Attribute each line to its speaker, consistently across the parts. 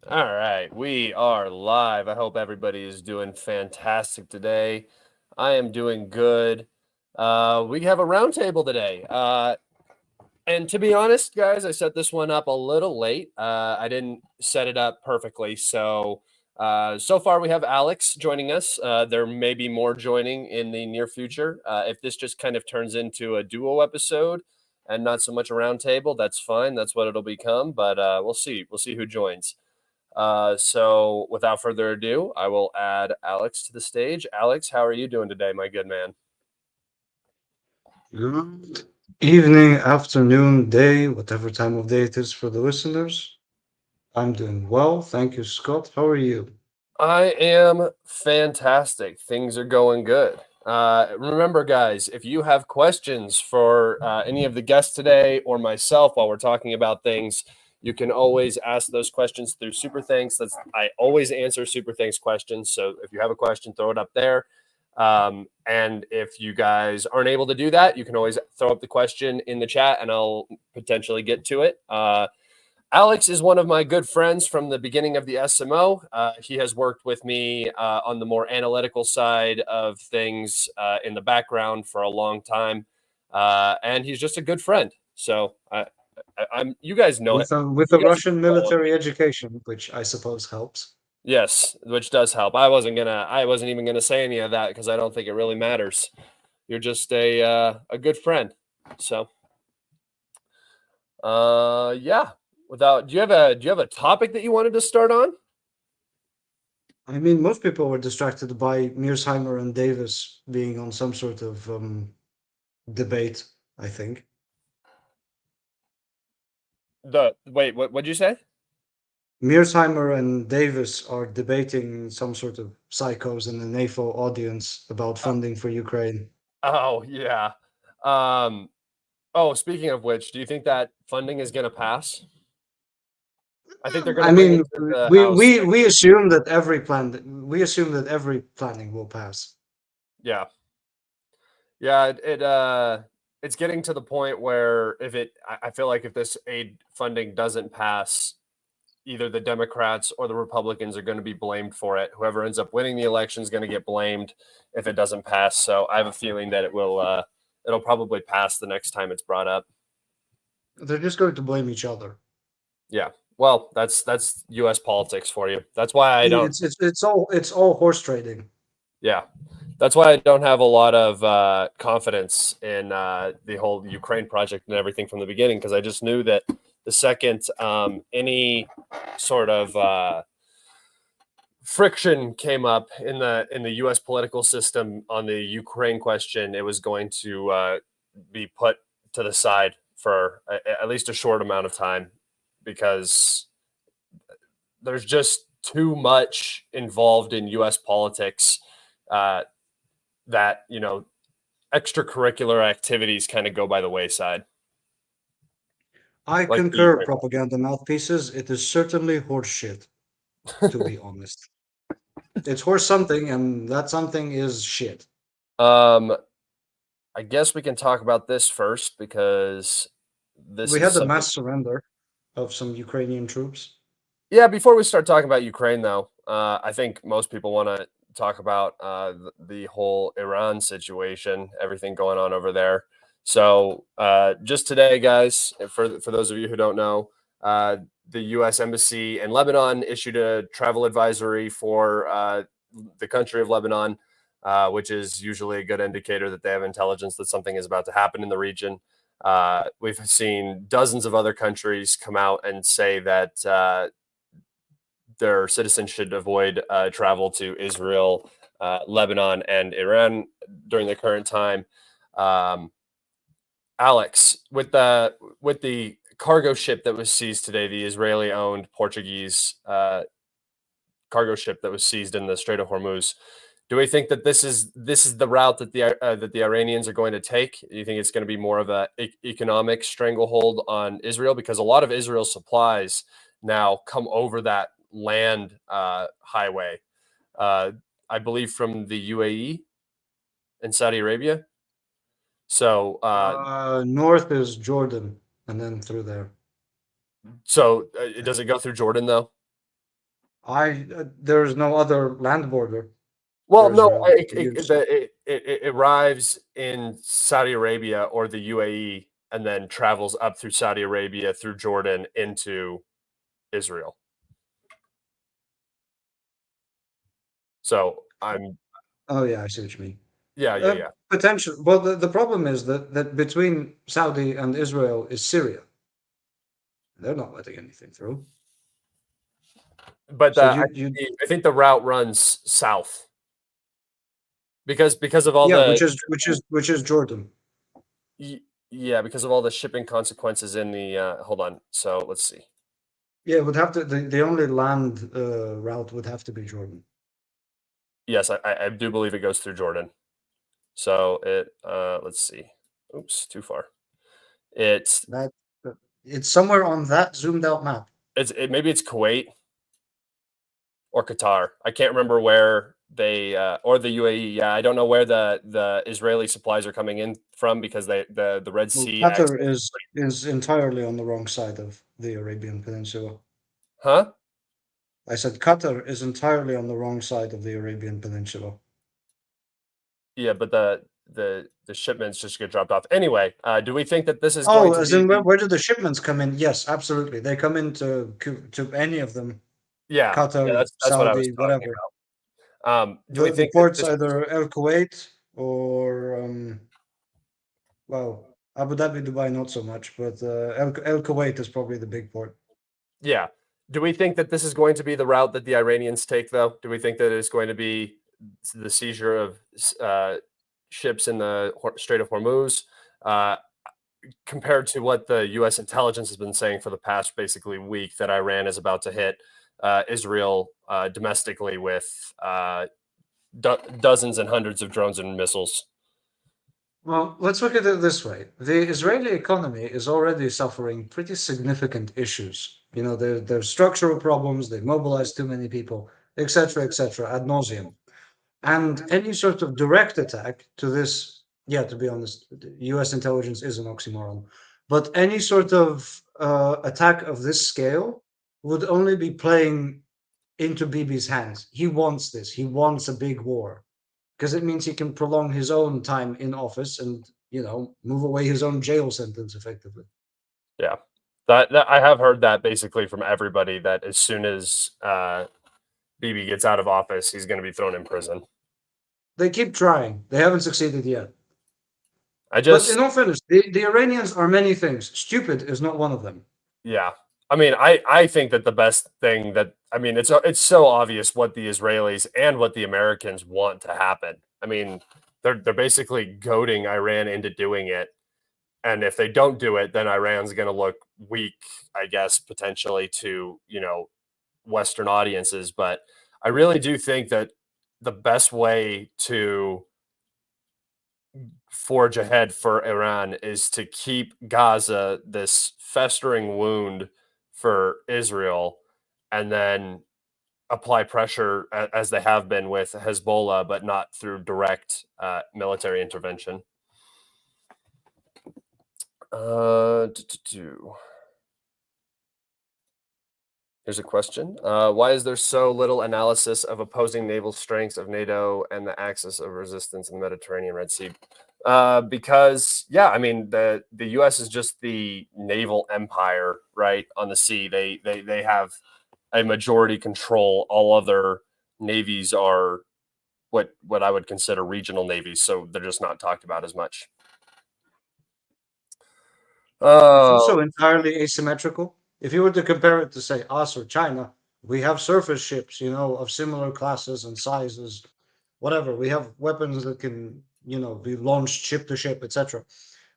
Speaker 1: All right, we are live. I hope everybody is doing fantastic today. I am doing good. We have a roundtable today. And to be honest, guys, I set this one up a little late. I didn't set it up perfectly. So far we have Alex joining us. There may be more joining in the near future. If this just kind of turns into a duo episode and not so much a roundtable, that's fine. That's what it'll become. But we'll see. We'll see who joins. So without further ado, I will add Alex to the stage. Alex, how are you doing today, my good man?
Speaker 2: Good evening, afternoon, day, whatever time of day it is for the listeners. I'm doing well. Thank you, Scott. How are you?
Speaker 1: I am fantastic. Things are going good. Remember, guys, if you have questions for any of the guests today or myself while we're talking about things, you can always ask those questions through Super Thanks. I always answer Super Thanks questions. So if you have a question, throw it up there. And if you guys aren't able to do that, you can always throw up the question in the chat and I'll potentially get to it. Alex is one of my good friends from the beginning of the SMO. He has worked with me on the more analytical side of things in the background for a long time. And he's just a good friend. So I'm you guys know it.
Speaker 2: With
Speaker 1: You
Speaker 2: a
Speaker 1: guys
Speaker 2: Russian military education, which I suppose helps.
Speaker 1: Yes, which does help. I wasn't even gonna say any of that because I don't think it really matters. You're just a good friend. So yeah. Do you have a topic that you wanted to start on?
Speaker 2: I mean, most people were distracted by Mearsheimer and Davis being on some sort of debate, I think.
Speaker 1: Wait, what'd you say?
Speaker 2: Mearsheimer and Davis are debating some sort of psychos in the NAFO audience about funding for Ukraine.
Speaker 1: Oh yeah. Speaking of which, do you think that funding is going to pass? I think they're going
Speaker 2: I
Speaker 1: to bring it
Speaker 2: mean,
Speaker 1: to the
Speaker 2: we
Speaker 1: House.
Speaker 2: we we assume that every planning will pass.
Speaker 1: Yeah, yeah. It's getting to the point where I feel like if this aid funding doesn't pass, either the Democrats or the Republicans are going to be blamed for it. Whoever ends up winning the election is going to get blamed if it doesn't pass. So I have a feeling that it'll probably pass the next time it's brought up.
Speaker 2: They're just going to blame each other.
Speaker 1: Yeah. Well, that's U.S. politics for you. That's why I don't.
Speaker 2: It's all horse trading.
Speaker 1: Yeah, that's why I don't have a lot of confidence in the whole Ukraine project and everything from the beginning, because I just knew that the second any sort of friction came up in the U.S. political system on the Ukraine question, it was going to be put to the side for at least a short amount of time, because there's just too much involved in U.S. politics that, extracurricular activities kind of go by the wayside.
Speaker 2: I concur, propaganda mouthpieces. It is certainly horse shit, to be honest. It's horse something, and that something is shit.
Speaker 1: I guess we can talk about this first because this
Speaker 2: We
Speaker 1: is
Speaker 2: had the
Speaker 1: something.
Speaker 2: mass surrender of some Ukrainian troops.
Speaker 1: Yeah, before we start talking about Ukraine, though, I think most people want to talk about the whole Iran situation, everything going on over there. So, just today, guys, for those of you who don't know, the U.S. Embassy in Lebanon issued a travel advisory for the country of Lebanon, which is usually a good indicator that they have intelligence that something is about to happen in the region. We've seen dozens of other countries come out and say that their citizens should avoid travel to Israel, Lebanon, and Iran during the current time. Um, Alex, with the cargo ship that was seized today, the Israeli-owned Portuguese cargo ship that was seized in the Strait of Hormuz, do we think that this is the route that the Iranians are going to take? Do you think it's going to be more of a economic stranglehold on Israel because a lot of Israel's supplies now come over that land highway? Uh, I believe from the UAE and Saudi Arabia. So,
Speaker 2: North is Jordan, and then through there.
Speaker 1: does it go through Jordan though?
Speaker 2: There's no other land border
Speaker 1: Well,
Speaker 2: for
Speaker 1: no,
Speaker 2: Israel to use.
Speaker 1: it arrives in Saudi Arabia or the UAE and then travels up through Saudi Arabia, through Jordan into Israel. So I'm,
Speaker 2: Oh yeah, I see what you mean.
Speaker 1: yeah, yeah, yeah.
Speaker 2: Potential. Well, the problem is that between Saudi and Israel is Syria. They're not letting anything through.
Speaker 1: But
Speaker 2: So
Speaker 1: I think the route runs south because of all
Speaker 2: yeah,
Speaker 1: the
Speaker 2: which is Jordan.
Speaker 1: yeah, because of all the shipping consequences in the hold on. So let's see.
Speaker 2: Yeah, it would have to the only land route would have to be Jordan.
Speaker 1: Yes, I do believe it goes through Jordan. So let's see. Oops, too far. It's
Speaker 2: That it's somewhere on that zoomed out map.
Speaker 1: maybe it's Kuwait or Qatar. I can't remember where they or the UAE. Yeah, I don't know where the Israeli supplies are coming in from because the Red
Speaker 2: Well,
Speaker 1: Sea
Speaker 2: Qatar
Speaker 1: access.
Speaker 2: is entirely on the wrong side of the Arabian Peninsula.
Speaker 1: Huh?
Speaker 2: I said Qatar is entirely on the wrong side of the Arabian Peninsula.
Speaker 1: Yeah, but the shipments just get dropped off. Anyway, do we think that this is going
Speaker 2: Oh,
Speaker 1: to
Speaker 2: as in
Speaker 1: be?
Speaker 2: where do the shipments come in? Yes, absolutely. They come into to any of them,
Speaker 1: Yeah, yeah,
Speaker 2: Qatar,
Speaker 1: that's what I was
Speaker 2: Saudi,
Speaker 1: talking
Speaker 2: whatever.
Speaker 1: about. Do we
Speaker 2: The
Speaker 1: think that
Speaker 2: ports
Speaker 1: this is?
Speaker 2: either El Kuwait or well, Abu Dhabi, Dubai, not so much, but El Kuwait is probably the big port.
Speaker 1: Yeah. Do we think that this is going to be the route that the Iranians take, though? Do we think that it's going to be the seizure of uh, ships in the Strait of Hormuz, uh, compared to what the U.S. intelligence has been saying for the past basically week that Iran is about to hit Israel domestically with dozens and hundreds of drones and missiles?
Speaker 2: Well, let's look at it this way. The Israeli economy is already suffering pretty significant issues. You know, there's structural problems, they mobilize too many people, etc., ad nauseum. And any sort of direct attack to this, yeah, to be honest, US intelligence is an oxymoron, but any sort of attack of this scale would only be playing into Bibi's hands. He wants this, he wants a big war because it means he can prolong his own time in office and, move away his own jail sentence effectively.
Speaker 1: Yeah, that I have heard that basically from everybody that as soon as Bibi gets out of office, he's going to be thrown in prison.
Speaker 2: They keep trying, they haven't succeeded yet.
Speaker 1: I
Speaker 2: But in
Speaker 1: just
Speaker 2: all fairness, the Iranians are many things. Stupid is not one of them.
Speaker 1: Yeah. I mean, I think that the best thing that I mean, it's so obvious what the Israelis and what the Americans want to happen. I mean, they're basically goading Iran into doing it, and if they don't do it, then Iran's going to look weak, I guess, potentially to Western audiences. But I really do think that the best way to forge ahead for Iran is to keep Gaza this festering wound for Israel and then apply pressure as they have been with Hezbollah, but not through direct military intervention. Here's a question. Why is there so little analysis of opposing naval strengths of NATO and the axis of resistance in the Mediterranean Red Sea? Because, yeah, I mean, the U.S. is just the naval empire, right, on the sea. They have a majority control. All other navies are what I would consider regional navies, so they're just not talked about as much.
Speaker 2: It's also entirely asymmetrical. If you were to compare it to, say, us or China, we have surface ships, of similar classes and sizes, whatever. We have weapons that can, be launched ship to ship, etc.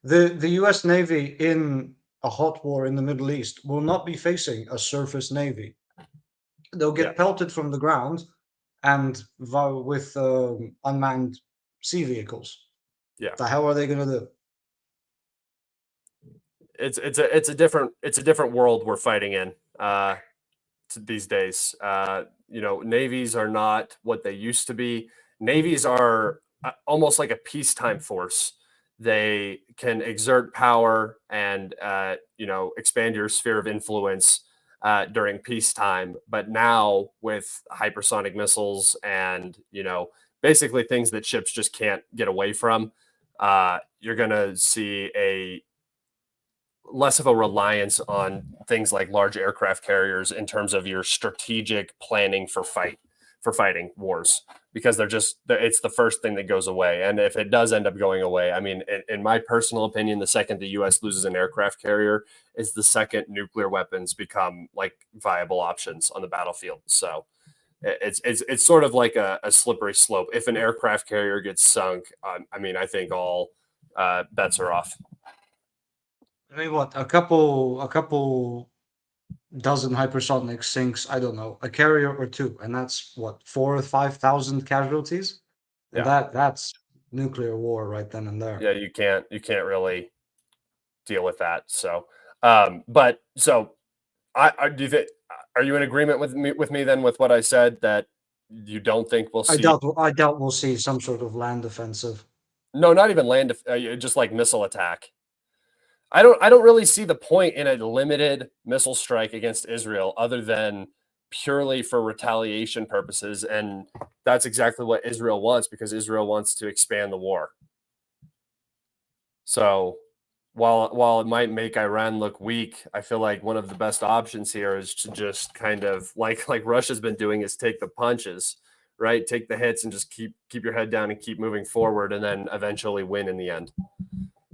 Speaker 2: The U.S. Navy in a hot war in the Middle East will not be facing a surface navy. They'll
Speaker 1: Yeah.
Speaker 2: get pelted from the ground and with unmanned sea vehicles.
Speaker 1: Yeah.
Speaker 2: The hell are they going to do?
Speaker 1: It's a different world we're fighting in these days. Navies are not what they used to be. Navies are almost like a peacetime force. They can exert power and expand your sphere of influence during peacetime. But now with hypersonic missiles and basically things that ships just can't get away from, you're gonna see a less of a reliance on things like large aircraft carriers in terms of your strategic planning for fighting wars, because it's the first thing that goes away. And if it does end up going away, I mean, in my personal opinion, the second the US loses an aircraft carrier is the second nuclear weapons become like viable options on the battlefield. So it's sort of like a slippery slope. If an aircraft carrier gets sunk, I mean, I think all bets are off.
Speaker 2: I mean, what, a couple dozen hypersonic sinks, I don't know, a carrier or two, and that's what, 4 or 5 thousand casualties, and
Speaker 1: Yeah.
Speaker 2: that's nuclear war right then and there.
Speaker 1: Yeah, you can't really deal with that. So, do you think, are you in agreement with me then with what I said, that you don't think we'll
Speaker 2: I
Speaker 1: see?
Speaker 2: doubt I doubt we'll see some sort of land offensive.
Speaker 1: No, not even just like missile attack. I don't really see the point in a limited missile strike against Israel other than purely for retaliation purposes, and that's exactly what Israel wants, because Israel wants to expand the war. So while it might make Iran look weak, I feel like one of the best options here is to just kind of like Russia's been doing, is take the punches, right? Take the hits and just keep your head down and keep moving forward, and then eventually win in the end.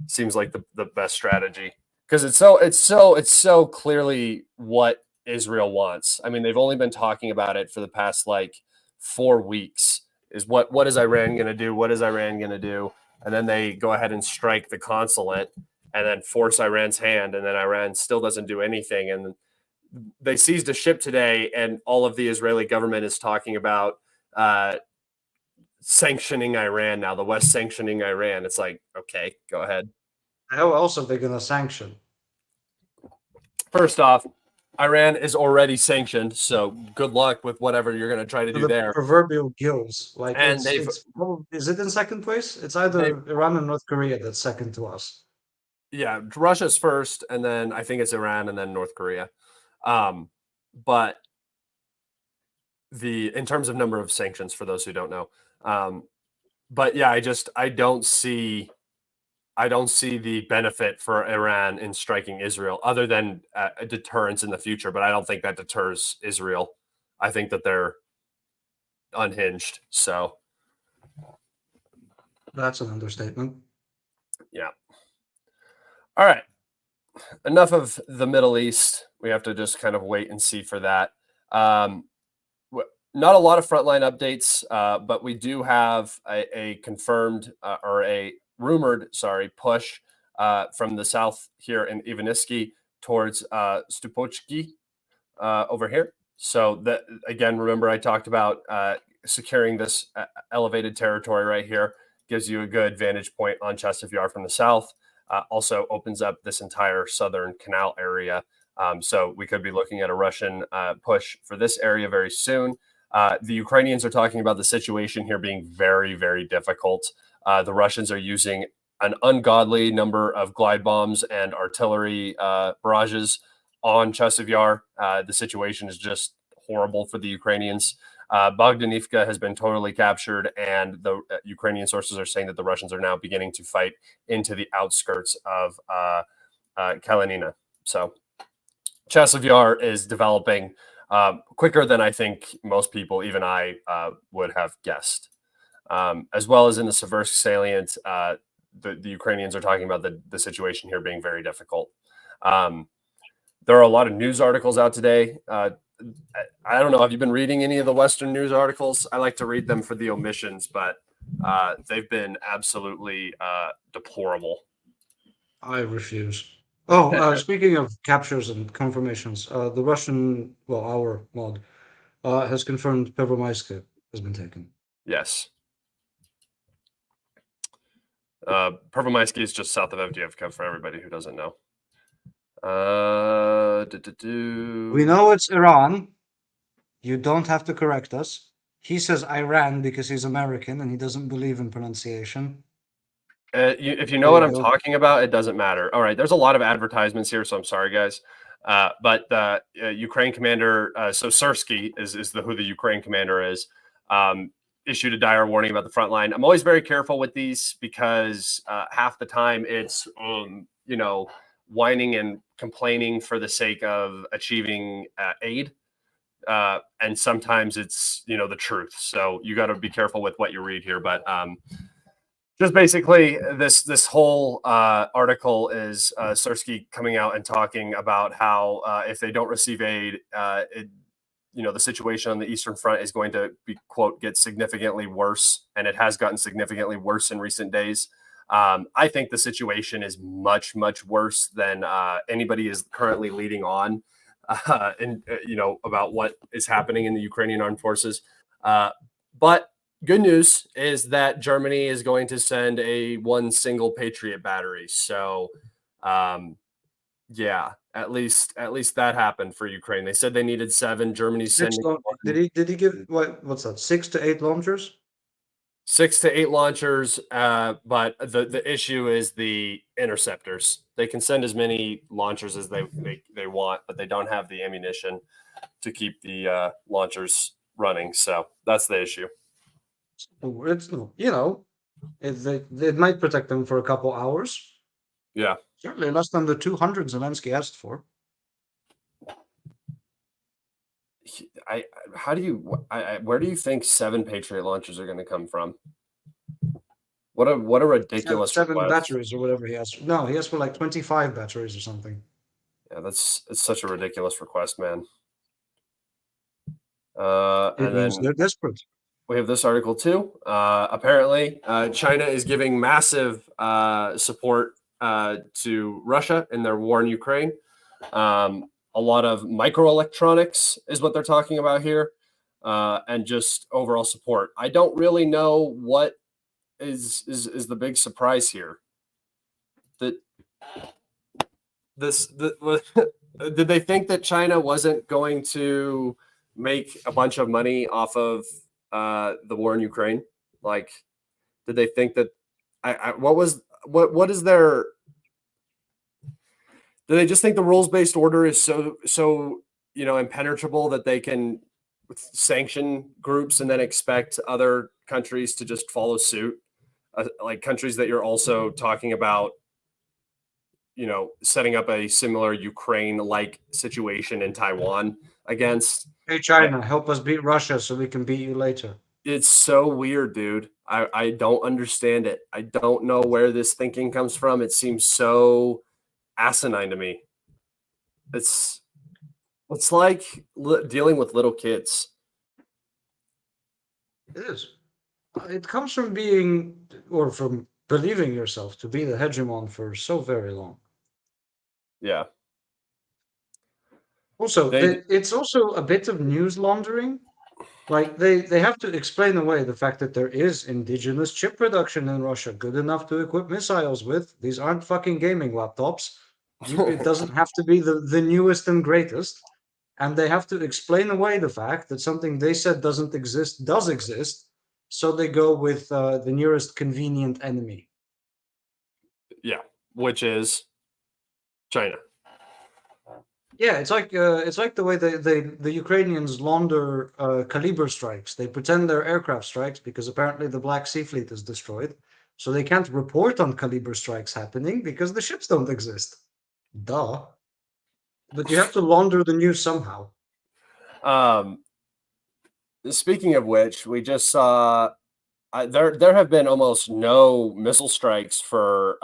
Speaker 1: Seems like the best strategy, because it's so clearly what Israel wants. I mean, they've only been talking about it for the past like 4 weeks. Is what is Iran going to do? What is Iran going to do? And then they go ahead and strike the consulate and then force Iran's hand, and then Iran still doesn't do anything. And they seized a ship today, and all of the Israeli government is talking about sanctioning Iran now. The West sanctioning Iran. It's like, okay, go ahead.
Speaker 2: How else are they going to sanction?
Speaker 1: First off, Iran is already sanctioned, so good luck with whatever you're going to try to do
Speaker 2: The
Speaker 1: there.
Speaker 2: proverbial gills, like
Speaker 1: And
Speaker 2: it's probably, is it in second place? It's either Iran and North Korea that's second to us.
Speaker 1: Yeah, Russia's first, and then I think it's Iran, and then North Korea. But in terms of number of sanctions, for those who don't know, but yeah, I don't see the benefit for Iran in striking Israel, other than a deterrence in the future. But I don't think that deters Israel. I think that they're unhinged. So
Speaker 2: That's an understatement.
Speaker 1: yeah. All right. Enough of the Middle East. We have to just kind of wait and see for that. Not a lot of frontline updates, but we do have a confirmed or a rumored, push from the south here in Ivaniski towards Stupochki over here. So that, again, remember I talked about securing this elevated territory right here. Gives you a good vantage point on Chasiv Yar from the south. Also opens up this entire southern canal area. So we could be looking at a Russian push for this area very soon. The Ukrainians are talking about the situation here being very, very difficult. The Russians are using an ungodly number of glide bombs and artillery barrages on Chasiv Yar. The situation is just horrible for the Ukrainians. Bogdanivka has been totally captured, and the Ukrainian sources are saying that the Russians are now beginning to fight into the outskirts of Kalinina. So Chasiv Yar is developing quicker than I think most people, even I, would have guessed. As well as in the Seversk salient, the Ukrainians are talking about the situation here being very difficult. There are a lot of news articles out today. I don't know. Have you been reading any of the Western news articles? I like to read them for the omissions, but they've been absolutely deplorable.
Speaker 2: I refuse. Oh, speaking of captures and confirmations, the Russian, well, our mod, has confirmed Pervomaisk has been taken.
Speaker 1: Yes. Pervomaisk is just south of Avdiivka for everybody who doesn't know.
Speaker 2: We know it's Iran. You don't have to correct us. He says Iran because he's American and he doesn't believe in pronunciation.
Speaker 1: If you know what I'm talking about, it doesn't matter. All right, there's a lot of advertisements here, so I'm sorry, guys. But the Ukraine commander, so Sersky is who the Ukraine commander is, issued a dire warning about the front line. I'm always very careful with these because half the time it's whining and complaining for the sake of achieving aid. And sometimes it's the truth. So you got to be careful with what you read here. But just basically, this whole article is Sersky coming out and talking about how if they don't receive aid, the situation on the Eastern Front is going to be, quote, get significantly worse, and it has gotten significantly worse in recent days. I think the situation is much, much worse than anybody is currently leading on, about what is happening in the Ukrainian armed forces. But good news is that Germany is going to send one single Patriot battery. So, yeah, at least that happened for Ukraine. They said they needed 7. Germany's sending.
Speaker 2: Did he give what's that? 6 to 8 launchers?
Speaker 1: 6 to 8 launchers, but the issue is the interceptors. They can send as many launchers as they want, but they don't have the ammunition to keep the launchers running. So that's the issue.
Speaker 2: It's it might protect them for a couple hours.
Speaker 1: Yeah,
Speaker 2: certainly less than the 200 Zelensky asked for.
Speaker 1: Where do you think 7 Patriot launchers are going to come from? What a ridiculous
Speaker 2: 7
Speaker 1: request.
Speaker 2: batteries or whatever he asked. No, he asked for like 25 batteries or something.
Speaker 1: Yeah, it's such a ridiculous request, man.
Speaker 2: They're desperate.
Speaker 1: We have this article too. Apparently, China is giving massive support to Russia in their war in Ukraine. A lot of microelectronics is what they're talking about here, and just overall support. I don't really know what is the big surprise here. That did they think that China wasn't going to make a bunch of money off of the war in Ukraine? Like, did they think that? What is their? Do they just think the rules-based order is so impenetrable that they can sanction groups and then expect other countries to just follow suit? Like countries that you're also talking about, setting up a similar Ukraine-like situation in Taiwan against.
Speaker 2: Hey, China, help us beat Russia so we can beat you later.
Speaker 1: It's so weird, dude. I don't understand it. I don't know where this thinking comes from. It seems so asinine to me. It's like dealing with little kids.
Speaker 2: It is. It comes from from believing yourself to be the hegemon for so very long.
Speaker 1: Yeah.
Speaker 2: Also, it's also a bit of news laundering. Like they have to explain away the fact that there is indigenous chip production in Russia, good enough to equip missiles with. These aren't fucking gaming laptops. It doesn't have to be the newest and greatest. And they have to explain away the fact that something they said doesn't exist does exist. So they go with the nearest convenient enemy.
Speaker 1: Yeah, which is China.
Speaker 2: Yeah, it's like the way the Ukrainians launder Kaliber strikes. They pretend they're aircraft strikes because apparently the Black Sea Fleet is destroyed, so they can't report on Kaliber strikes happening because the ships don't exist. Duh. But you have to launder the news somehow.
Speaker 1: Speaking of which, we just saw there have been almost no missile strikes for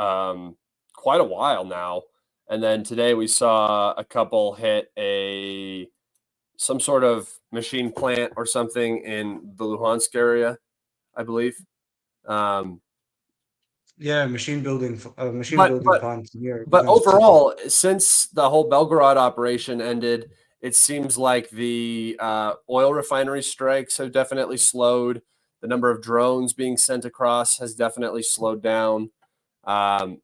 Speaker 1: quite a while now, and then today we saw a couple hit some sort of machine plant or something in the Luhansk area, I believe. Um,
Speaker 2: Yeah, machine
Speaker 1: but
Speaker 2: building
Speaker 1: but
Speaker 2: plant near
Speaker 1: but
Speaker 2: Luhansk city.
Speaker 1: overall, since the whole Belgorod operation ended, it seems like the oil refinery strikes have definitely slowed. The number of drones being sent across has definitely slowed down. Um,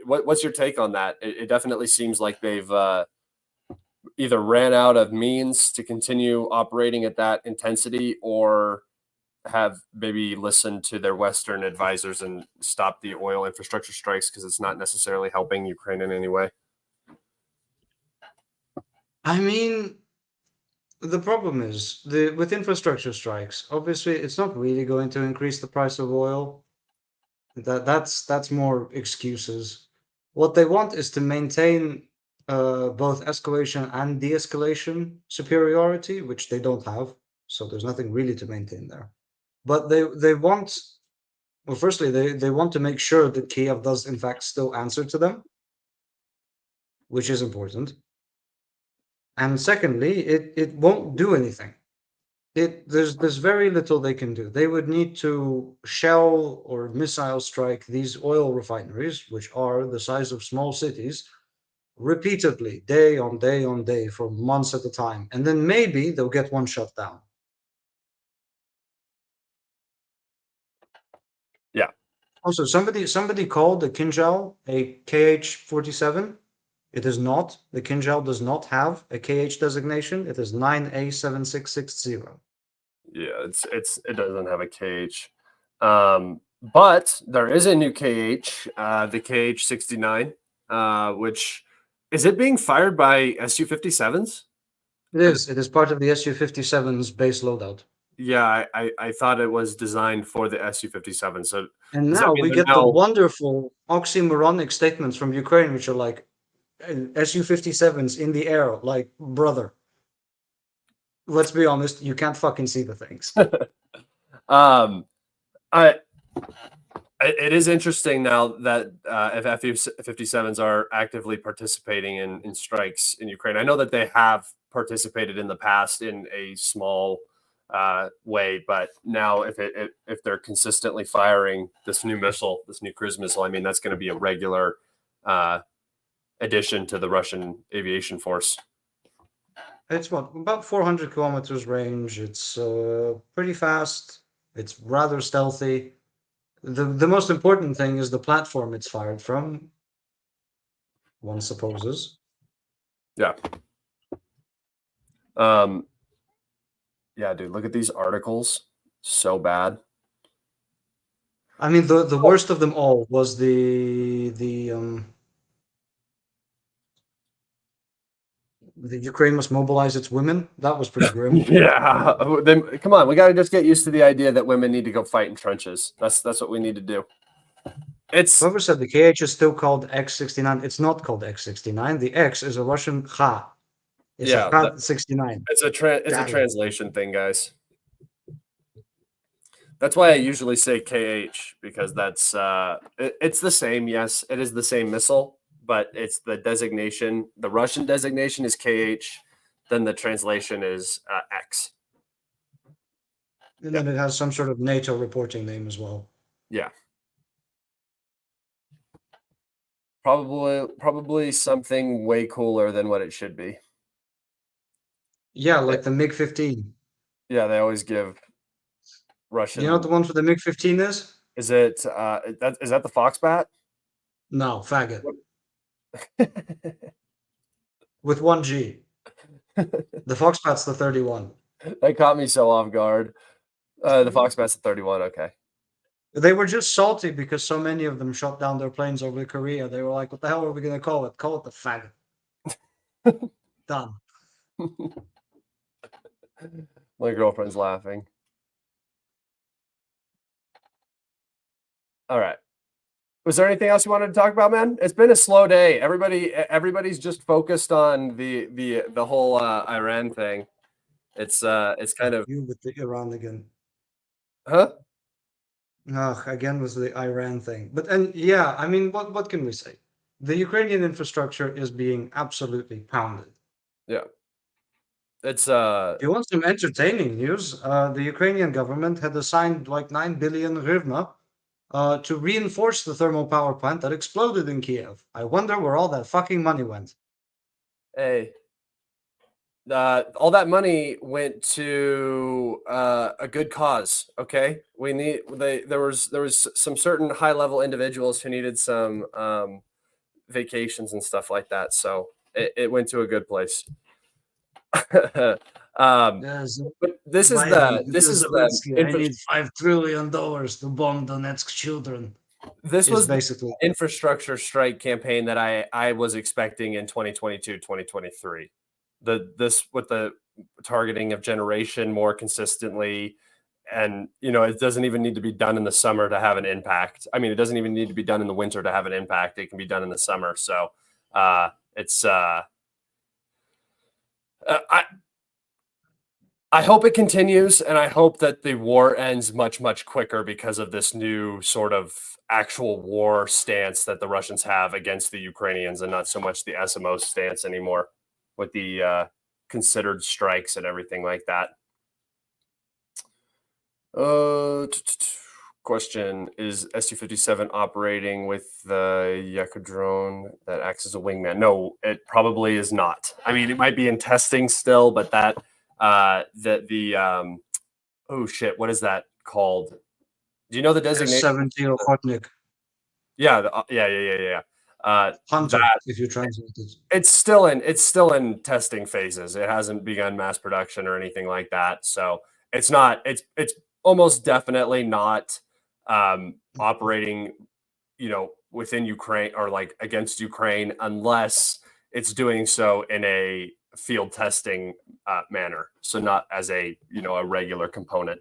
Speaker 1: what's your take on that? It definitely seems like they've either ran out of means to continue operating at that intensity, or have maybe listened to their Western advisors and stopped the oil infrastructure strikes because it's not necessarily helping Ukraine in any way.
Speaker 2: I mean, the problem is with infrastructure strikes, obviously it's not really going to increase the price of oil. That's more excuses. What they want is to maintain both escalation and de-escalation superiority, which they don't have. So there's nothing really to maintain there. But they want, well, firstly, they want to make sure that Kiev does in fact still answer to them, which is important. And secondly, it won't do anything. There's very little they can do. They would need to shell or missile strike these oil refineries, which are the size of small cities, repeatedly, day on day on day, for months at a time, and then maybe they'll get one shut down.
Speaker 1: Yeah.
Speaker 2: Also, somebody called the Kinjal a KH-47. It is not. The Kinjal does not have a KH designation. It is 9A7660.
Speaker 1: Yeah, it doesn't have a KH. But there is a new KH, the KH-69, which is it being fired by Su-57s?
Speaker 2: It is. It is part of the Su-57's base loadout.
Speaker 1: Yeah, I thought it was designed for the Su-57. So
Speaker 2: And
Speaker 1: does that
Speaker 2: now
Speaker 1: mean
Speaker 2: we
Speaker 1: that
Speaker 2: get the
Speaker 1: now?
Speaker 2: wonderful oxymoronic statements from Ukraine, which are like Su-57s in the air. Like, brother, let's be honest, you can't fucking see the things.
Speaker 1: um, I it is interesting now that if F-57s are actively participating in strikes in Ukraine. I know that they have participated in the past in a small way, but now if they're consistently firing this new missile, this new cruise missile, I mean that's going to be a regular uh, addition to the Russian aviation force.
Speaker 2: It's what, about 400 kilometers range. It's pretty fast. It's rather stealthy. The most important thing is the platform it's fired from, one supposes.
Speaker 1: Yeah. Um, yeah, dude, look at these articles. So bad.
Speaker 2: I mean, the worst of them all was the Ukraine must mobilize its women. That was pretty grim.
Speaker 1: Yeah, then come on, we got to just get used to the idea that women need to go fight in trenches. That's what we need to do. It's
Speaker 2: Whoever said the KH is still called X-69, it's not called X-69. The X is a Russian Kha. It's a
Speaker 1: yeah,
Speaker 2: Kha-69.
Speaker 1: it's a translation thing, guys. That's why I usually say KH because that's it's the same. Yes, it is the same missile, but it's the designation. The Russian designation is KH, then the translation is X.
Speaker 2: And then it has some sort of NATO reporting name as well.
Speaker 1: Yeah. Probably something way cooler than what it should be.
Speaker 2: Yeah, like the MiG-15.
Speaker 1: Yeah, they always give Russian.
Speaker 2: You know what the one for the MiG-15 is?
Speaker 1: Is it is that the Foxbat?
Speaker 2: No, faggot. With one G. The Foxbat's the 31.
Speaker 1: That caught me so off guard. The Foxbat's the 31. Okay.
Speaker 2: They were just salty because so many of them shot down their planes over Korea. They were like, "What the hell are we gonna call it? Call it the faggot." Done.
Speaker 1: My girlfriend's laughing. All right. Was there anything else you wanted to talk about, man? It's been a slow day. Everybody's just focused on the whole Iran thing. It's kind of
Speaker 2: You with the Iran again.
Speaker 1: huh?
Speaker 2: Ugh, again with the Iran thing. But and yeah, I mean, what can we say? The Ukrainian infrastructure is being absolutely pounded.
Speaker 1: Yeah. It's
Speaker 2: If you want some entertaining news, the Ukrainian government had assigned like 9 billion hryvnia to reinforce the thermal power plant that exploded in Kiev. I wonder where all that fucking money went.
Speaker 1: hey, all that money went to a good cause. Okay, there was some certain high level individuals who needed some vacations and stuff like that, so it went to a good place. um,
Speaker 2: Yes,
Speaker 1: but this is
Speaker 2: Biden,
Speaker 1: the
Speaker 2: Zelensky, I need $5 trillion to bomb Donetsk children.
Speaker 1: this
Speaker 2: Is
Speaker 1: was the
Speaker 2: basically
Speaker 1: infrastructure strike campaign that I was expecting in 2022, 2023. This with the targeting of generation more consistently, and it doesn't even need to be done in the summer to have an impact. I mean, it doesn't even need to be done in the winter to have an impact. It can be done in the summer. So it's I I hope it continues, and I hope that the war ends much, much quicker because of this new sort of actual war stance that the Russians have against the Ukrainians, and not so much the SMO stance anymore with the considered strikes and everything like that. Question: is Su-57 operating with the Yaka drone that acts as a wingman? No, it probably is not. I mean, it might be in testing still, but that oh shit, what is that called? Do you know the designation?
Speaker 2: S-70 or Khotnik.
Speaker 1: Yeah, yeah.
Speaker 2: Hunter,
Speaker 1: That
Speaker 2: if you translate it.
Speaker 1: it's still in testing phases. It hasn't begun mass production or anything like that. So it's not. It's almost definitely not operating, within Ukraine or like against Ukraine unless it's doing so in a field testing manner. So not as a regular component.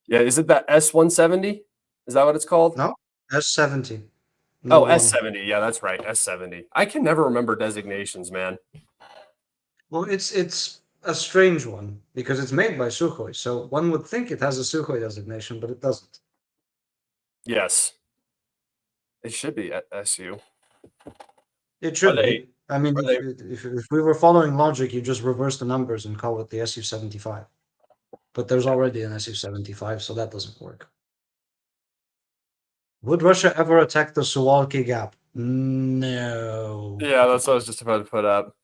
Speaker 1: Yeah, is it that S-170? Is that what it's called?
Speaker 2: No, S-70. No
Speaker 1: Oh,
Speaker 2: one.
Speaker 1: S-70. Yeah, that's right. S-70. I can never remember designations, man.
Speaker 2: Well, it's a strange one because it's made by Sukhoi, so one would think it has a Sukhoi designation, but it doesn't.
Speaker 1: Yes, it should be at SU.
Speaker 2: It
Speaker 1: Are
Speaker 2: should
Speaker 1: they?
Speaker 2: be. I mean,
Speaker 1: Are they?
Speaker 2: if we were following logic, you just reverse the numbers and call it the Su-75. But there's already an Su-75, so that doesn't work. Would Russia ever attack the Suwalki Gap? No.
Speaker 1: Yeah, that's what I was just about to put up.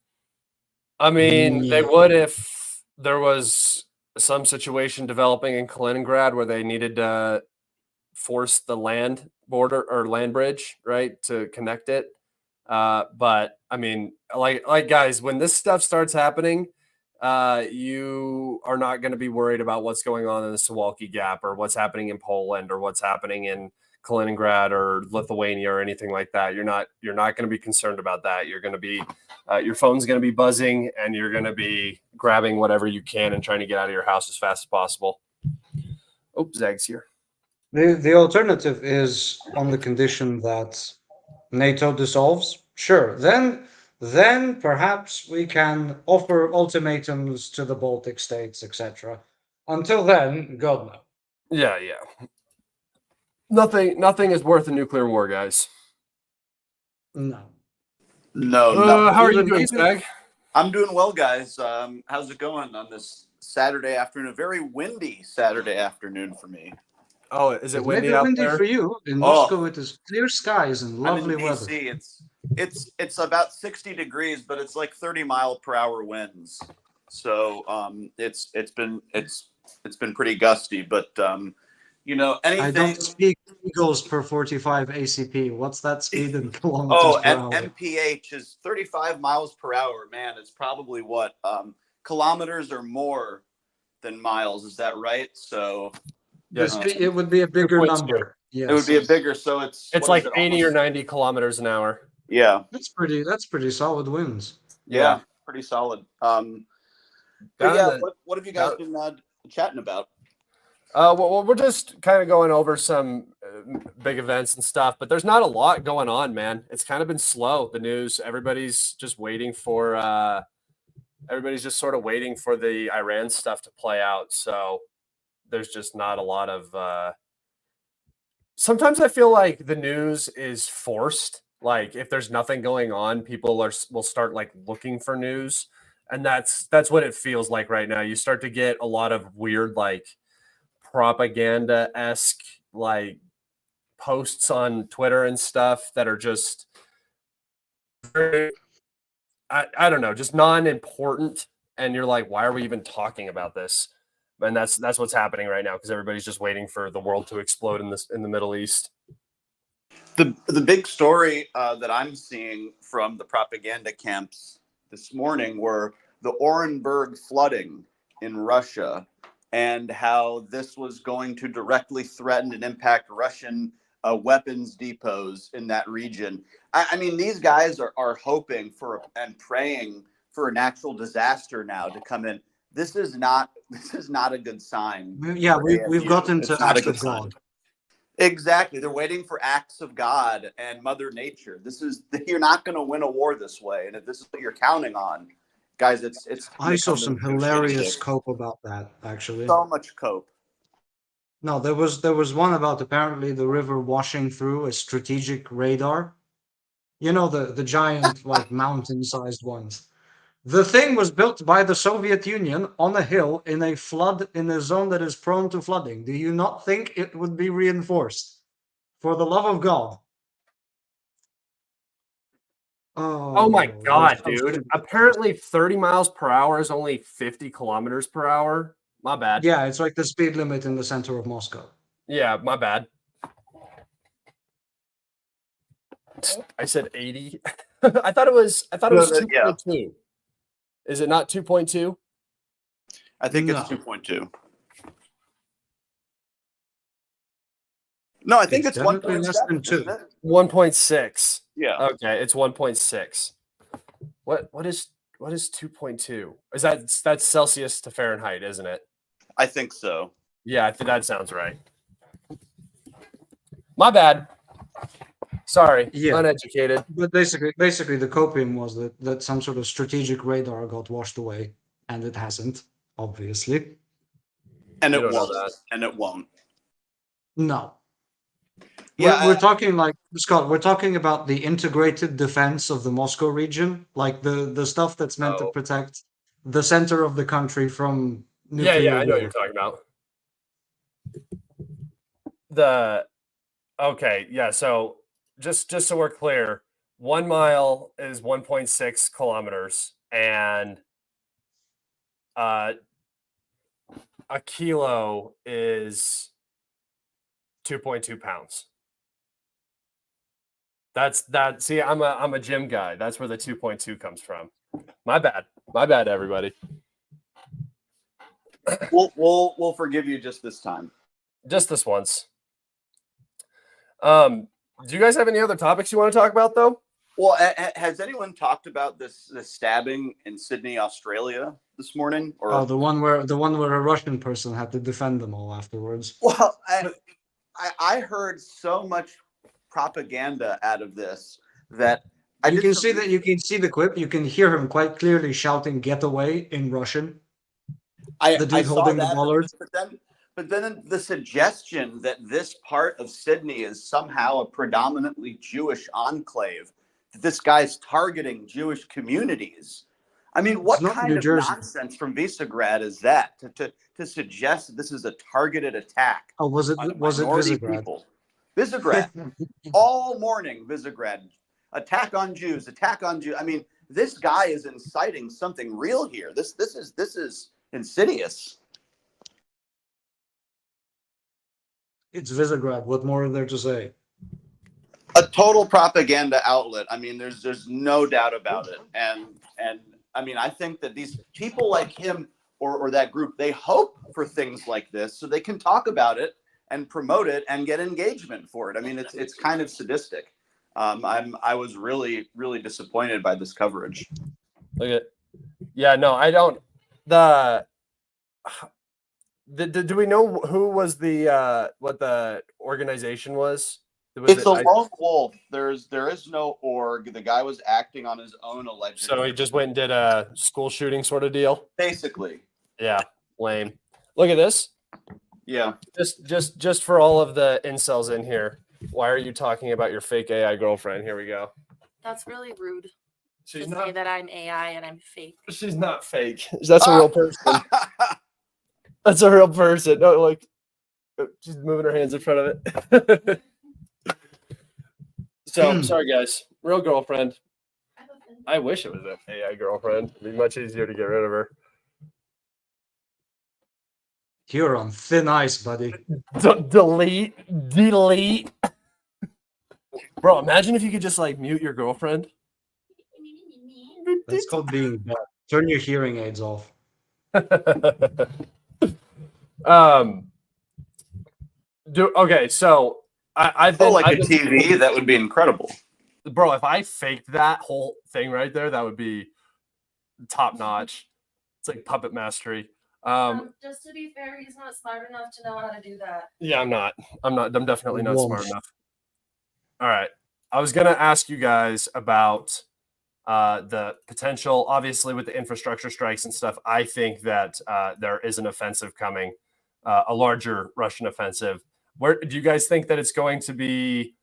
Speaker 1: I mean, they
Speaker 2: No.
Speaker 1: would if there was some situation developing in Kaliningrad where they needed to force the land border or land bridge, right, to connect it. But I mean, like guys, when this stuff starts happening, you are not going to be worried about what's going on in the Suwalki Gap or what's happening in Poland or what's happening in Kaliningrad or Lithuania or anything like that. You're not going to be concerned about that. You're going to be your phone's going to be buzzing and you're going to be grabbing whatever you can and trying to get out of your house as fast as possible. Oh, Zag's here.
Speaker 2: The alternative is on the condition that NATO dissolves. Sure, then perhaps we can offer ultimatums to the Baltic states, etc. Until then, God no.
Speaker 1: Yeah. Nothing is worth a nuclear war, guys.
Speaker 2: No.
Speaker 3: No, nothing.
Speaker 1: How are you
Speaker 2: Even
Speaker 1: doing,
Speaker 2: even
Speaker 1: Zag?
Speaker 3: I'm doing well, guys. How's it going on this Saturday afternoon? A very windy Saturday afternoon for me.
Speaker 1: Oh, is it
Speaker 2: it may
Speaker 1: windy
Speaker 2: be
Speaker 1: out
Speaker 2: windy
Speaker 1: there?
Speaker 2: for you. In
Speaker 3: Oh,
Speaker 2: Moscow, it is clear skies and
Speaker 3: I'm in
Speaker 2: lovely weather.
Speaker 3: DC. It's about 60 degrees, but it's like 30-mile-per-hour winds. So it's been pretty gusty. But
Speaker 2: I don't
Speaker 3: anything.
Speaker 2: speak eagles per 45 ACP. What's that speed in kilometers
Speaker 3: Oh,
Speaker 2: per
Speaker 3: and
Speaker 2: hour?
Speaker 3: MPH is 35 miles per hour. Man, it's probably what kilometers or more than miles. Is that right? So
Speaker 1: Yes,
Speaker 2: It would be a bigger
Speaker 1: 2.2.
Speaker 2: number. Yes.
Speaker 3: It would be a bigger, so it's
Speaker 1: It's
Speaker 3: what is
Speaker 1: like
Speaker 3: it,
Speaker 1: 80 or
Speaker 3: almost-
Speaker 1: 90 kilometers an hour.
Speaker 3: Yeah,
Speaker 2: That's pretty solid winds.
Speaker 3: yeah, pretty solid. But
Speaker 1: Down
Speaker 3: yeah,
Speaker 1: in the-
Speaker 3: what have you guys been chatting about?
Speaker 1: Well, we're just kind of going over some big events and stuff, but there's not a lot going on, man. It's kind of been slow. The news, everybody's just waiting for, everybody's just sort of waiting for the Iran stuff to play out. So there's just not a lot of. Sometimes I feel like the news is forced. Like if there's nothing going on, people will start like looking for news, and that's what it feels like right now. You start to get a lot of weird like propaganda-esque like posts on Twitter and stuff that are just very, I don't know, just non-important. And you're like, why are we even talking about this? And that's what's happening right now because everybody's just waiting for the world to explode in the Middle East.
Speaker 3: The big story that I'm seeing from the propaganda camps this morning were the Orenburg flooding in Russia and how this was going to directly threaten and impact Russian weapons depots in that region. I mean, these guys are hoping for and praying for a natural disaster now to come in. This is not a good sign.
Speaker 2: Yeah, we've gotten to acts of God.
Speaker 3: Exactly. They're waiting for acts of God and Mother Nature. You're not going to win a war this way. And if this is what you're counting on, guys, it's
Speaker 2: I saw some hilarious cope about that, actually.
Speaker 3: So much cope.
Speaker 2: No, there was one about apparently the river washing through a strategic radar. You know, the giant like mountain-sized ones. The thing was built by the Soviet Union on a hill in a zone that is prone to flooding. Do you not think it would be reinforced? For the love of God.
Speaker 1: Oh my God, dude. Apparently 30 miles per hour is only 50 kilometers per hour. My bad.
Speaker 2: Yeah, it's like the speed limit in the center of Moscow.
Speaker 1: Yeah, my bad. I said 80. I thought it was 2.2. Yeah. Is it not 2.2?
Speaker 3: I think it's 2.2. No, I think it's 1.7.
Speaker 2: Less than 2.
Speaker 1: 1.6.
Speaker 3: Yeah.
Speaker 1: Okay, it's 1.6. What is 2.2? Is that's Celsius to Fahrenheit, isn't it?
Speaker 3: I think so.
Speaker 1: Yeah, I think that sounds right. My bad. Sorry, uneducated.
Speaker 2: But basically, the copium was that some sort of strategic radar got washed away, and it hasn't, obviously.
Speaker 3: And it won't. And it won't.
Speaker 2: No.
Speaker 3: Yeah,
Speaker 2: we're talking like Scott. We're talking about the integrated defense of the Moscow region, like the stuff that's meant to protect the center of the country from nuclear
Speaker 1: Yeah, I know
Speaker 2: war.
Speaker 1: what you're talking about. Okay, yeah. So just so we're clear, 1 mile is 1.6 kilometers, and a kilo is 2.2 pounds. See, I'm a gym guy. That's where the 2.2 comes from. My bad, everybody.
Speaker 3: We'll forgive you just this time.
Speaker 1: Just this once. Do you guys have any other topics you want to talk about, though?
Speaker 3: Well, has anyone talked about this stabbing in Sydney, Australia this morning? Or
Speaker 2: the one where a Russian person had to defend them all afterwards.
Speaker 3: Well, I heard so much propaganda out of this that
Speaker 2: you can see the clip. You can hear him quite clearly shouting "Get away" in Russian. The dude holding the bollard.
Speaker 3: But then the suggestion that this part of Sydney is somehow a predominantly Jewish enclave, that this guy's targeting Jewish communities. I mean, what kind of nonsense from Visegrad is that to suggest that this is a targeted attack?
Speaker 2: Oh, was it Visegrad?
Speaker 3: People? Visegrad. All morning, Visegrad. Attack on Jews. I mean, this guy is inciting something real here. This is insidious.
Speaker 2: It's Visegrad. What more is there to say?
Speaker 3: A total propaganda outlet. I mean, there's no doubt about it. And I mean, I think that these people like him or that group, they hope for things like this so they can talk about it and promote it and get engagement for it. I mean, it's kind of sadistic. I was really, really disappointed by this coverage.
Speaker 1: Look at, yeah, no, I don't. Do we know who was the what the organization was?
Speaker 3: It's a lone wolf. There is no org. The guy was acting on his own allegedly.
Speaker 1: So he just went and did a school shooting sort of deal.
Speaker 3: Basically.
Speaker 1: Yeah, lame. Look at this.
Speaker 3: Yeah.
Speaker 1: Just for all of the incels in here, why are you talking about your fake AI girlfriend? Here we go.
Speaker 4: That's really rude.
Speaker 1: She's
Speaker 4: to
Speaker 1: not.
Speaker 4: Say that I'm AI and I'm fake.
Speaker 1: She's not fake. That's a real person. That's a real person. No, like she's moving her hands in front of it. So sorry, guys. Real girlfriend. I wish it was an AI girlfriend. It'd be much easier to get rid of her.
Speaker 2: You're on thin ice, buddy.
Speaker 1: Delete. Bro, imagine if you could just like mute your girlfriend.
Speaker 2: That's called being bad. Turn your hearing aids off.
Speaker 1: Okay, so I've been
Speaker 3: like a TV. That would be incredible,
Speaker 1: bro. If I faked that whole thing right there, that would be top notch. It's like puppet mastery.
Speaker 4: Just to be fair, he's not smart enough to know how to do that.
Speaker 1: Yeah, I'm definitely not smart enough. All right, I was gonna ask you guys about the potential. Obviously, with the infrastructure strikes and stuff, I think that there is an offensive coming, a larger Russian offensive. Where do you guys think that it's going to be?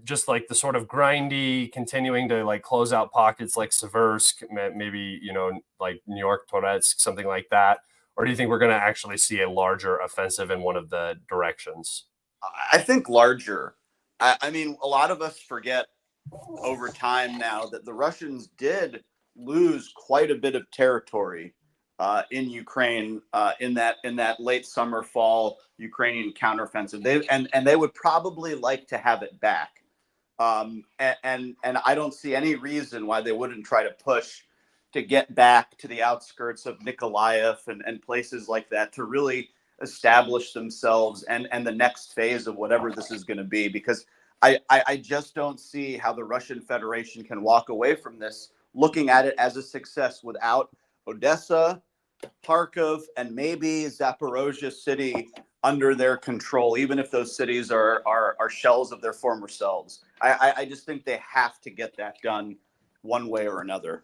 Speaker 1: Just like the sort of grindy, continuing to like close out pockets like Seversk, maybe like New York, Toretsk, something like that, or do you think we're going to actually see a larger offensive in one of the directions?
Speaker 3: I think larger. I mean, a lot of us forget over time now that the Russians did lose quite a bit of territory in Ukraine in that late summer fall Ukrainian counteroffensive. They would probably like to have it back. And I don't see any reason why they wouldn't try to push to get back to the outskirts of Nikolaev and places like that to really establish themselves and the next phase of whatever this is going to be, because I just don't see how the Russian Federation can walk away from this looking at it as a success without Odessa, Kharkov, and maybe Zaporozhye city under their control, even if those cities are shells of their former selves. I just think they have to get that done one way or another.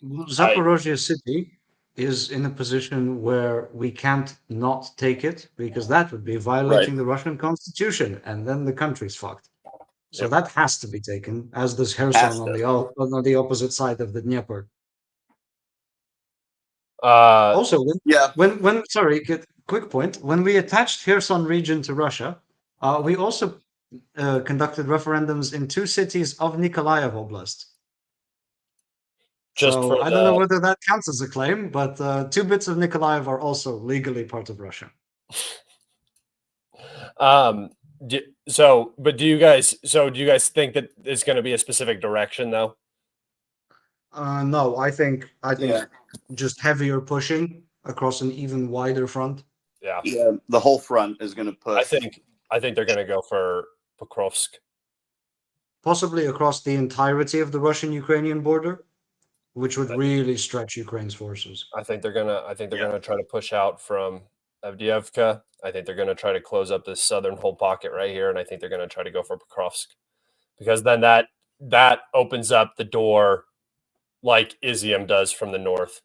Speaker 2: Zaporozhye city is in a position where we can't not take it, because that would be violating the Russian constitution, and then the country's fucked. So that has to be taken, as does Kherson on the opposite side of the Dnieper. Also, quick point. When we attached Kherson region to Russia, we also conducted referendums in 2 cities of Nikolaev Oblast. I don't know whether that counts as a claim, but 2 bits of Nikolaev are also legally part of Russia.
Speaker 1: Do you guys think that it's going to be a specific direction though?
Speaker 2: No, I think just heavier pushing across an even wider front.
Speaker 1: Yeah,
Speaker 3: the whole front is going to push.
Speaker 1: I think they're going to go for Pokrovsk,
Speaker 2: possibly across the entirety of the Russian-Ukrainian border, which would really stretch Ukraine's forces.
Speaker 1: I think they're gonna try to push out from Avdiivka. I think they're gonna try to close up this southern whole pocket right here, and I think they're gonna try to go for Pokrovsk, because then that opens up the door like Izium does from the north.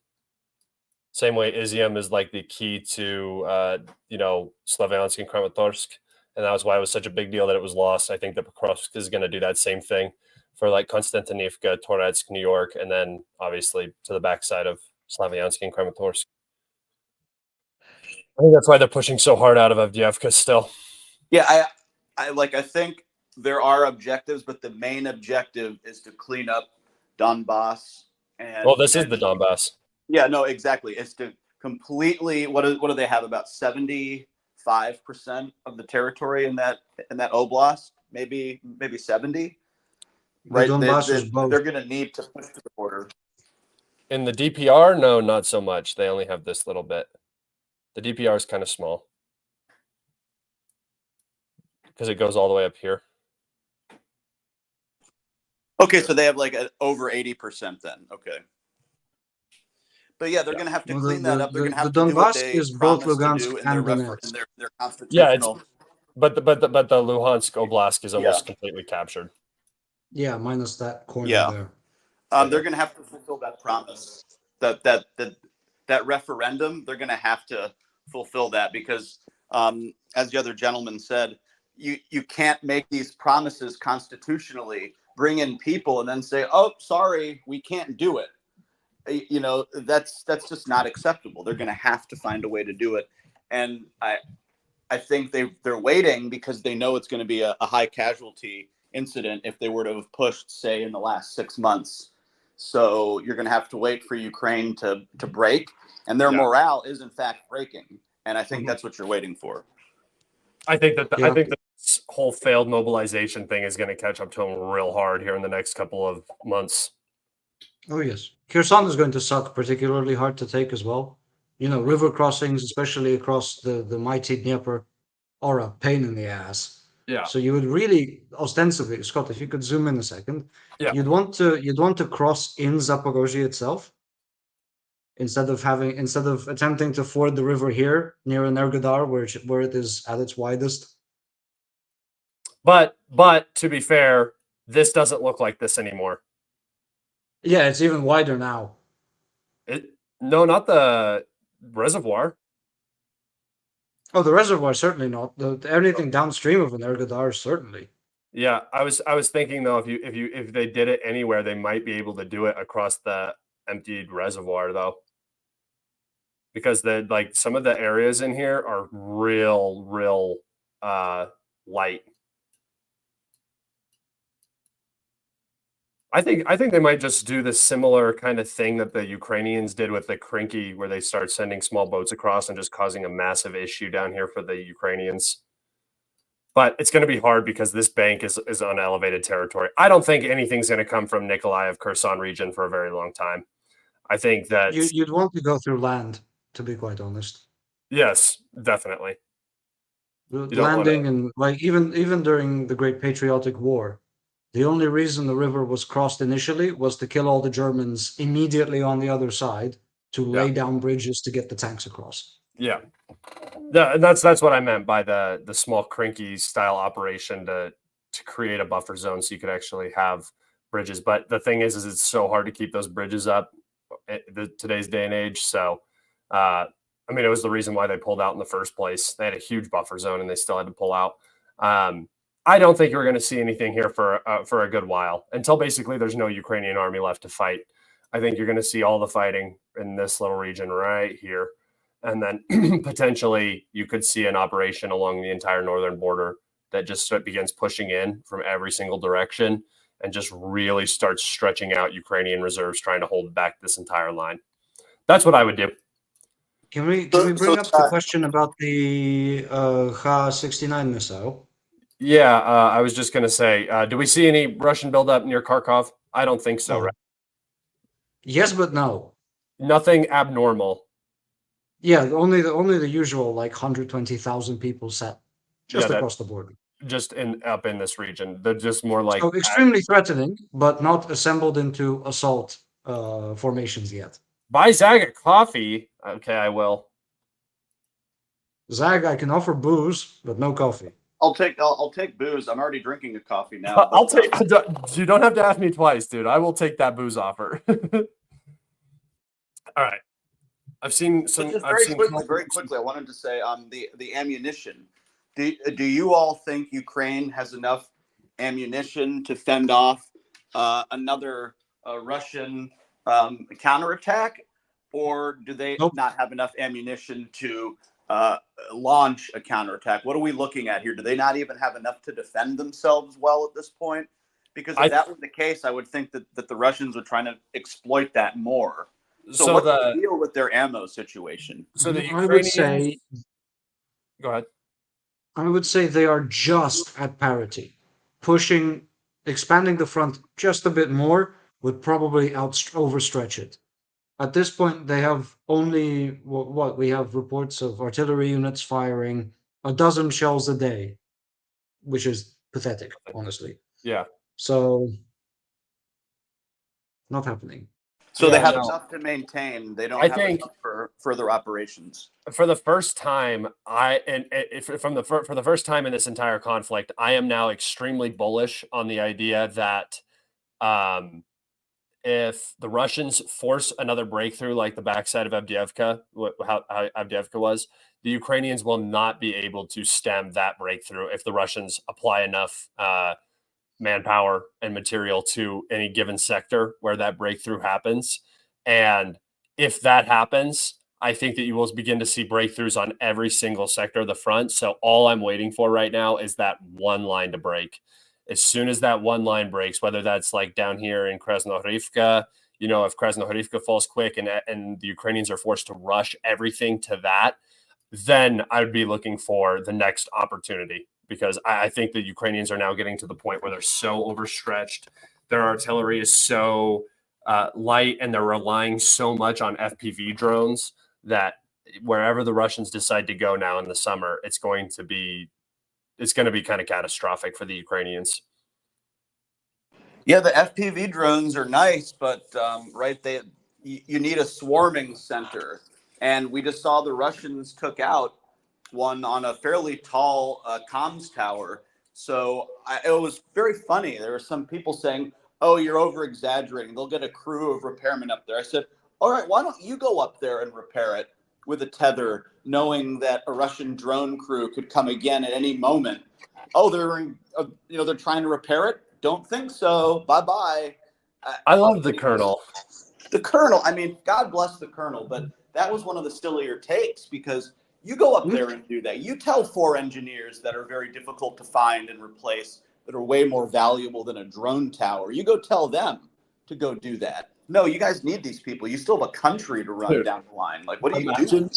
Speaker 1: Same way Izium is like the key to Slavyansk and Kramatorsk, and that was why it was such a big deal that it was lost. I think that Pokrovsk is going to do that same thing for like Konstantinivka, Toretsk, New York, and then obviously to the backside of Slavyansk and Kramatorsk. I think that's why they're pushing so hard out of Avdiivka still.
Speaker 3: Yeah, I think there are objectives, but the main objective is to clean up Donbass.
Speaker 1: This is the Donbass.
Speaker 3: Yeah, no, exactly. It's to completely. What do they have? About 75% of the territory in that oblast, maybe 70. Right, they're going to need to push to the border.
Speaker 1: In the DPR, no, not so much. They only have this little bit. The DPR is kind of small because it goes all the way up here.
Speaker 3: Okay, so they have like over 80% then. Okay. But yeah, they're going to have to
Speaker 2: Well,
Speaker 3: clean that up. They're going to have
Speaker 2: the
Speaker 3: to do what
Speaker 2: Donbass
Speaker 3: they
Speaker 2: is both
Speaker 3: promised to
Speaker 2: Lugansk
Speaker 3: do in
Speaker 2: and
Speaker 3: their
Speaker 2: Donetsk.
Speaker 3: their
Speaker 1: Yeah, it's
Speaker 3: constitutional.
Speaker 1: but the Luhansk Oblast is almost completely captured.
Speaker 2: Yeah, minus that corner
Speaker 3: Yeah.
Speaker 2: there.
Speaker 3: They're going to have to fulfill that promise. That referendum, they're going to have to fulfill that because, as the other gentleman said, you can't make these promises constitutionally, bring in people, and then say, "Oh, sorry, we can't do it." You know, that's just not acceptable. They're going to have to find a way to do it, and I think they're waiting because they know it's going to be a high casualty incident if they were to have pushed, say, in the last 6 months. So you're going to have to wait for Ukraine to break, and their morale is in fact breaking, and I think that's what you're waiting for.
Speaker 1: I think that this whole failed mobilization thing is going to catch up to them real hard here in the next couple of months.
Speaker 2: Oh yes, Kherson is going to suck particularly hard to take as well. You know, river crossings, especially across the mighty Dnieper, are a pain in the ass.
Speaker 1: Yeah.
Speaker 2: So you would really ostensibly, Scott, if you could zoom in a second,
Speaker 1: Yeah.
Speaker 2: you'd want to cross in Zaporozhye itself instead of attempting to ford the river here near Energodar, where it is at its widest.
Speaker 1: But to be fair, this doesn't look like this anymore.
Speaker 2: Yeah, it's even wider now.
Speaker 1: No, not the reservoir.
Speaker 2: Oh, the reservoir certainly not. Anything downstream of Energodar certainly.
Speaker 1: Yeah, I was thinking though, if they did it anywhere, they might be able to do it across the emptied reservoir though, because some of the areas in here are real light. I think they might just do the similar kind of thing that the Ukrainians did with the Krinky, where they start sending small boats across and just causing a massive issue down here for the Ukrainians. But it's going to be hard because this bank is on elevated territory. I don't think anything's going to come from Nikolaev, Kherson region for a very long time. I think that
Speaker 2: You'd want to go through land, to be quite honest.
Speaker 1: Yes, definitely.
Speaker 2: Landing and like even during the Great Patriotic War, the only reason the river was crossed initially was to kill all the Germans immediately on the other side to lay down bridges to get the tanks across.
Speaker 1: Yeah. Yeah, and that's what I meant by the small Krinky style operation to create a buffer zone so you could actually have bridges. But the thing is it's so hard to keep those bridges up today's day and age. So, I mean, it was the reason why they pulled out in the first place. They had a huge buffer zone and they still had to pull out. I don't think you're going to see anything here for a good while until basically there's no Ukrainian army left to fight. I think you're going to see all the fighting in this little region right here. And then potentially you could see an operation along the entire northern border that just begins pushing in from every single direction and just really starts stretching out Ukrainian reserves, trying to hold back this entire line. That's what I would do.
Speaker 2: Can we bring up the question about the Ha-69 missile?
Speaker 1: Yeah, I was just going to say, do we see any Russian buildup near Kharkov? I don't think so, right?
Speaker 2: Yes, but no.
Speaker 1: Nothing abnormal.
Speaker 2: Yeah, only the usual, like 120,000 people set just across the border.
Speaker 1: Just up in this region. They're just more like...
Speaker 2: So extremely threatening, but not assembled into assault formations yet.
Speaker 1: Buy Zag a coffee. Okay, I will.
Speaker 2: Zag, I can offer booze, but no coffee.
Speaker 3: I'll take booze. I'm already drinking a coffee now.
Speaker 1: I'll take. You don't have to ask me twice, dude. I will take that booze offer. All right. I've seen some.
Speaker 3: Very quickly. I wanted to say the ammunition. Do you all think Ukraine has enough ammunition to fend off another Russian counterattack, or do they not have enough ammunition to launch a counterattack? What are we looking at here? Do they not even have enough to defend themselves well at this point? Because if that was the case, I would think that the Russians are trying to exploit that more. So what's the deal with their ammo situation?
Speaker 1: So the Ukrainians... Go ahead.
Speaker 2: I would say they are just at parity. Expanding the front just a bit more would probably overstretch it. At this point, they have only what we have reports of artillery units firing a dozen shells a day, which is pathetic, honestly.
Speaker 1: Yeah.
Speaker 2: So, not happening.
Speaker 3: So they
Speaker 1: Yeah,
Speaker 3: have
Speaker 1: no.
Speaker 3: enough to maintain. They don't
Speaker 1: I
Speaker 3: have
Speaker 1: think-
Speaker 3: enough for further operations.
Speaker 1: For the first time, for the first time in this entire conflict, I am now extremely bullish on the idea that if the Russians force another breakthrough like the backside of Avdiivka, how Avdiivka was, the Ukrainians will not be able to stem that breakthrough if the Russians apply enough manpower and material to any given sector where that breakthrough happens. And if that happens, I think that you will begin to see breakthroughs on every single sector of the front. So all I'm waiting for right now is that one line to break. As soon as that one line breaks, whether that's like down here in Krasnohorivka, if Krasnohorivka falls quick and the Ukrainians are forced to rush everything to that, then I would be looking for the next opportunity, because I think the Ukrainians are now getting to the point where they're so overstretched. Their artillery is so light, and they're relying so much on FPV drones that wherever the Russians decide to go now in the summer, it's going to be kind of catastrophic for the Ukrainians.
Speaker 3: Yeah, the FPV drones are nice, but you need a swarming center, and we just saw the Russians took out one on a fairly tall comms tower. So it was very funny. There were some people saying, "Oh, you're over exaggerating. They'll get a crew of repairmen up there." I said, "All right, why don't you go up there and repair it with a tether, knowing that a Russian drone crew could come again at any moment?" Oh, they're trying to repair it. Don't think so. Bye bye.
Speaker 1: I love the colonel.
Speaker 3: The colonel. I mean, God bless the colonel, but that was one of the sillier takes, because you go up there and do that. You tell 4 engineers that are very difficult to find and replace, that are way more valuable than a drone tower. You go tell them to go do that. No, you guys need these people. You still have a country to run down the line. Like, what are you doing?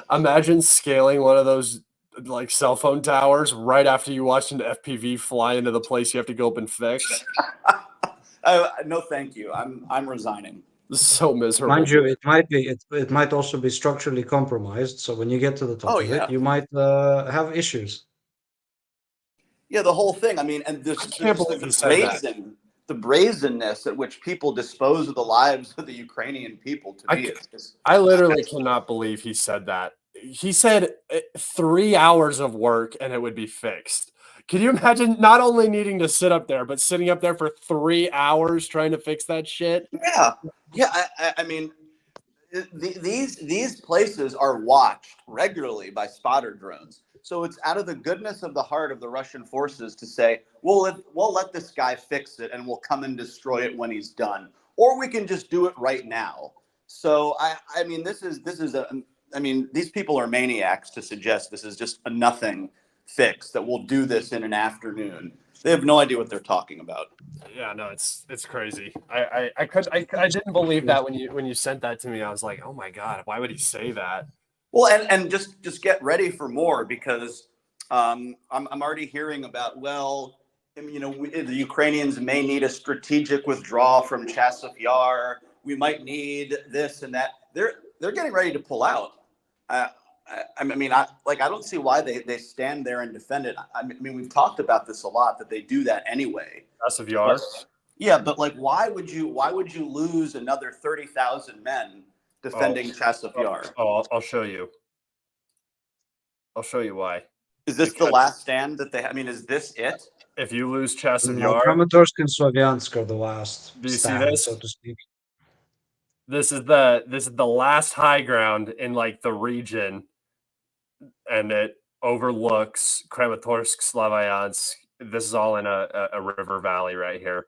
Speaker 1: Imagine scaling one of those like cell phone towers right after you watched an FPV fly into the place you have to go up and fix.
Speaker 3: No, thank you. I'm resigning.
Speaker 1: This is so miserable.
Speaker 2: Mind you, it might also be structurally compromised. So when you get to the top of it, you might have issues.
Speaker 3: Yeah, the whole thing. I mean, and the brazenness at which people dispose of the lives of the Ukrainian people, to me,
Speaker 1: I literally cannot believe he said that. He said 3 hours of work and it would be fixed. Can you imagine not only needing to sit up there, but sitting up there for 3 hours trying to fix that shit?
Speaker 3: Yeah. I mean, these places are watched regularly by spotter drones. So it's out of the goodness of the heart of the Russian forces to say, we'll let this guy fix it and we'll come and destroy it when he's done, or we can just do it right now. So I mean, these people are maniacs to suggest this is just a nothing fix, that we'll do this in an afternoon. They have no idea what they're talking about.
Speaker 1: Yeah, no, it's crazy. I didn't believe that when you sent that to me. I was like, oh my God, why would he say that?
Speaker 3: Well, and just get ready for more, because I'm already hearing about, the Ukrainians may need a strategic withdrawal from Chasiv Yar. We might need this and that. They're getting ready to pull out. I don't see why they stand there and defend it. I mean, we've talked about this a lot, that they do that anyway.
Speaker 1: Chasiv Yar.
Speaker 3: Yeah, but like, why would you lose another 30,000 men defending Chasiv Yar?
Speaker 1: I'll show you. I'll show you why.
Speaker 3: Is this the last stand that they? I mean, is this it?
Speaker 1: If you lose Chasiv Yar,
Speaker 2: Kramatorsk and Slavyansk are the last
Speaker 1: do you
Speaker 2: stand,
Speaker 1: see this?
Speaker 2: so to speak.
Speaker 1: This is the last high ground in like the region, and it overlooks Kramatorsk, Slavyansk. This is all in a river valley right here.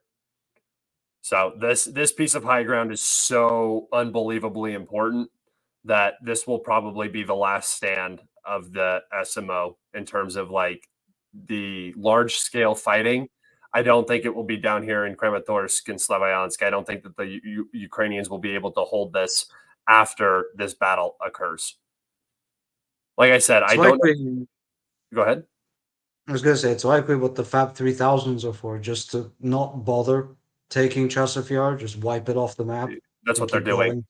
Speaker 1: So this piece of high ground is so unbelievably important that this will probably be the last stand of the SMO in terms of like the large scale fighting. I don't think it will be down here in Kramatorsk and Slavyansk. I don't think that the Ukrainians will be able to hold this after this battle occurs. Like I said, Go ahead.
Speaker 2: I was going to say, it's likely what the Fab 3000s are for, just to not bother taking Chasiv Yar, just wipe it off the map.
Speaker 1: That's what they're doing.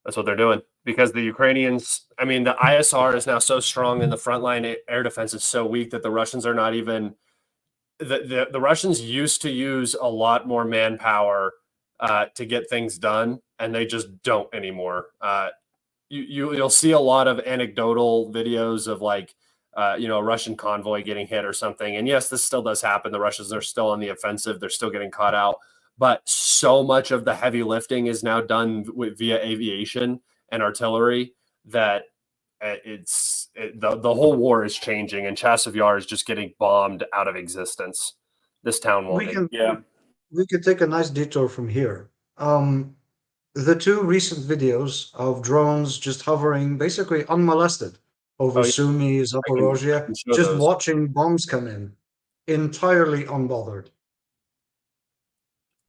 Speaker 1: That's what they're doing because the Ukrainians, I mean, the ISR is now so strong and the frontline air defense is so weak that the Russians are not even the Russians used to use a lot more manpower to get things done, and they just don't anymore. You'll see a lot of anecdotal videos of like a Russian convoy getting hit or something. And yes, this still does happen. The Russians are still on the offensive. They're still getting caught out. But so much of the heavy lifting is now done via aviation and artillery that the whole war is changing, and Chasiv Yar is just getting bombed out of existence. This town won't.
Speaker 2: We can take a nice detour from here. The two recent videos of drones just hovering basically unmolested over Sumy, Zaporozhye, just
Speaker 1: those.
Speaker 2: watching bombs come in, entirely unbothered.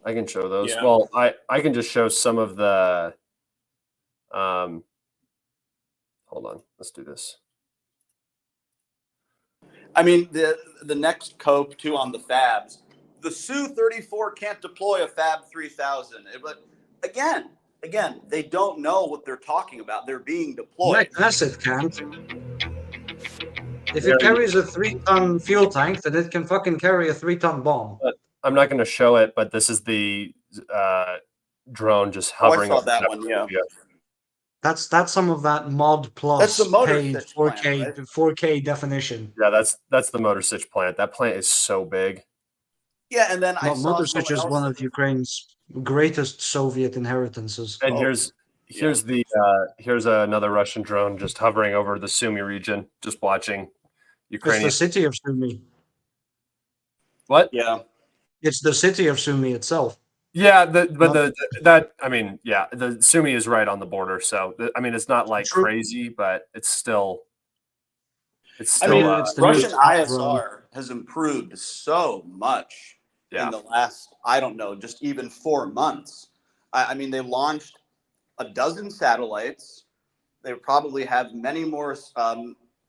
Speaker 1: I can show those.
Speaker 3: Yeah.
Speaker 1: Well, I can just show some of the hold on, let's do this.
Speaker 3: I mean, the next cope too on the fabs. The Su-34 can't deploy a Fab 3000. But again, they don't know what they're talking about. They're being deployed.
Speaker 2: Yes, it can't. If it carries a 3-ton fuel tank, then it can fucking carry a 3-ton bomb.
Speaker 1: But I'm not going to show it, but this is the drone just hovering.
Speaker 3: I saw that one. Yeah.
Speaker 2: That's some of that mod plus
Speaker 3: That's the Motor
Speaker 2: paid
Speaker 3: Sich
Speaker 2: 4K
Speaker 3: plant, right?
Speaker 2: 4K definition.
Speaker 1: Yeah, that's the Motor Sich plant. That plant is so big.
Speaker 3: Yeah, and then I saw
Speaker 2: Motor Sich is one of Ukraine's greatest Soviet inheritances.
Speaker 1: And here's another Russian drone just hovering over the Sumy region, just watching Ukrainian.
Speaker 2: It's the city of Sumy.
Speaker 1: What?
Speaker 3: Yeah.
Speaker 2: It's the city of Sumy itself.
Speaker 1: Yeah, the Sumy is right on the border, so it's not like crazy, but it's still.
Speaker 3: Russian ISR has improved so much in the last, I don't know, just even 4 months. They launched a dozen satellites. They probably have many more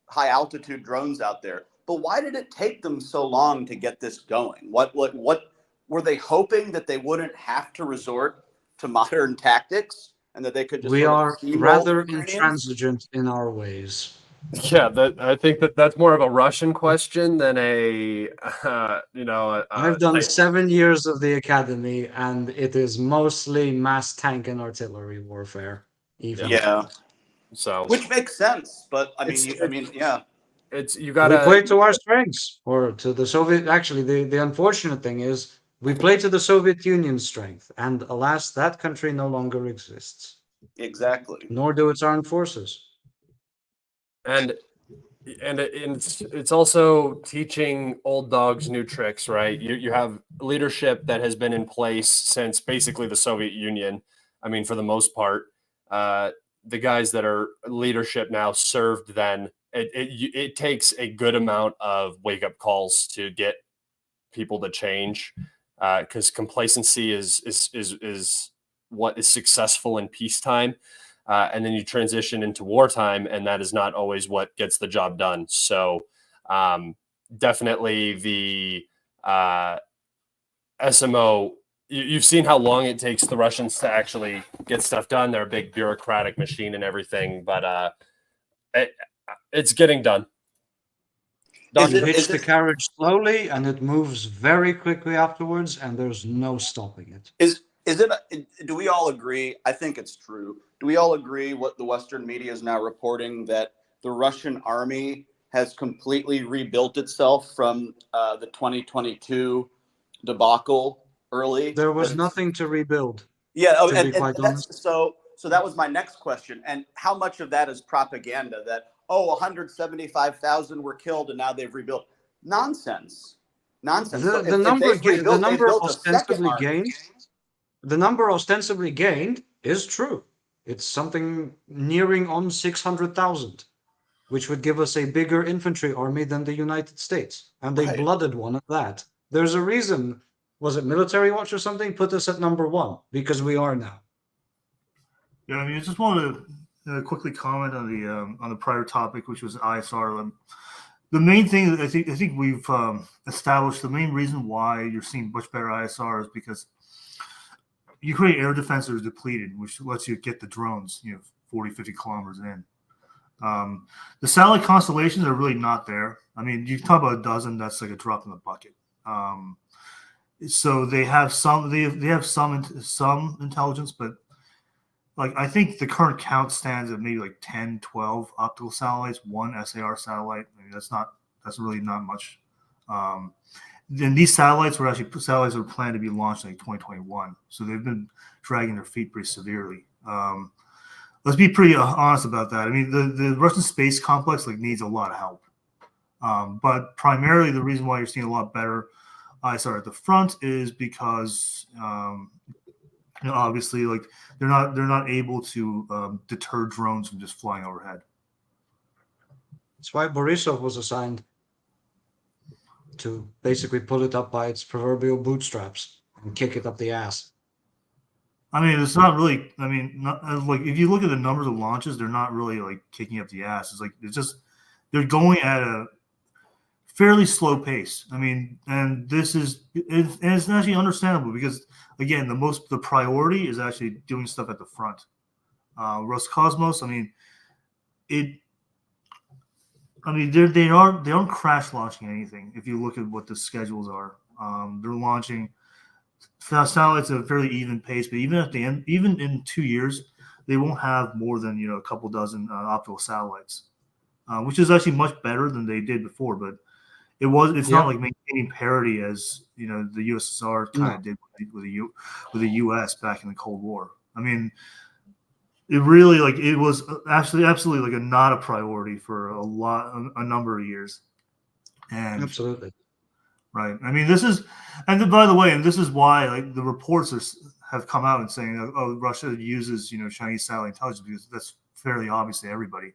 Speaker 3: high altitude drones out there. But why did it take them so long to get this going? What were they hoping that they wouldn't have to resort to modern tactics and that they could just?
Speaker 2: We are rather intransigent in our ways.
Speaker 1: Yeah, I think that's more of a Russian question than
Speaker 2: I've done 7 years of the academy, and it is mostly mass tank and artillery warfare.
Speaker 3: Yeah.
Speaker 1: So
Speaker 3: which makes sense, but
Speaker 1: it's you gotta.
Speaker 2: We play to our strengths, or to the Soviet. Actually, the unfortunate thing is we play to the Soviet Union's strength, and alas, that country no longer exists.
Speaker 3: Exactly.
Speaker 2: Nor do its armed forces.
Speaker 1: And it's also teaching old dogs new tricks, right? You have leadership that has been in place since basically the Soviet Union. For the most part, the guys that are leadership now served then. It takes a good amount of wake up calls to get people to change, because complacency is what is successful in peacetime. And then you transition into wartime, and that is not always what gets the job done. So definitely the SMO, you've seen how long it takes the Russians to actually get stuff done. They're a big bureaucratic machine and everything, but it's getting done.
Speaker 2: You hitch the carriage slowly, and it moves very quickly afterwards, and there's no stopping it.
Speaker 3: Do we all agree? I think it's true. Do we all agree what the Western media is now reporting, that the Russian army has completely rebuilt itself from the 2022 debacle early?
Speaker 2: There was nothing to rebuild.
Speaker 3: Yeah, so that was my next question. And how much of that is propaganda that, 175,000 were killed and now they've rebuilt? Nonsense.
Speaker 2: The number ostensibly gained is true. It's something nearing on 600,000, which would give us a bigger infantry army than the United States, and a blooded one at that. There's a reason. Was it Military Watch or something put us at number 1? Because we are now.
Speaker 5: Yeah, I just want to quickly comment on the prior topic, which was ISR. The main thing I think we've established, the main reason why you're seeing much better ISR is because Ukrainian air defenses are depleted, which lets you get the drones, 40, 50 kilometers in. The satellite constellations are really not there. I mean, you talk about a dozen, that's like a drop in the bucket. So they have some intelligence, but like I think the current count stands at maybe like 10, 12 optical satellites, one SAR satellite. I mean, that's really not much. Then these satellites were actually satellites that were planned to be launched in like 2021. So they've been dragging their feet pretty severely. Let's be pretty honest about that. I mean, the Russian space complex needs a lot of help. But primarily the reason why you're seeing a lot better ISR at the front is because obviously they're not able to deter drones from just flying overhead.
Speaker 2: That's why Borisov was assigned to basically pull it up by its proverbial bootstraps and kick it up the ass.
Speaker 5: I mean, it's not really. I mean, if you look at the numbers of launches, they're not really kicking up the ass. It's just they're going at a fairly slow pace. I mean, and it's actually understandable because again, the priority is actually doing stuff at the front. Roscosmos, they aren't crash launching anything. If you look at what the schedules are, they're launching satellites at a fairly even pace. But even in 2 years, they won't have more than a couple dozen optical satellites, which is actually much better than they did before. But it's not like maintaining parity as the USSR kind of did with the US back in the Cold War. I mean, it really it was absolutely not a priority for a number of years. And
Speaker 2: absolutely
Speaker 5: right. I mean, by the way, this is why the reports have come out and saying, oh, Russia uses Chinese satellite intelligence, because that's fairly obvious to everybody.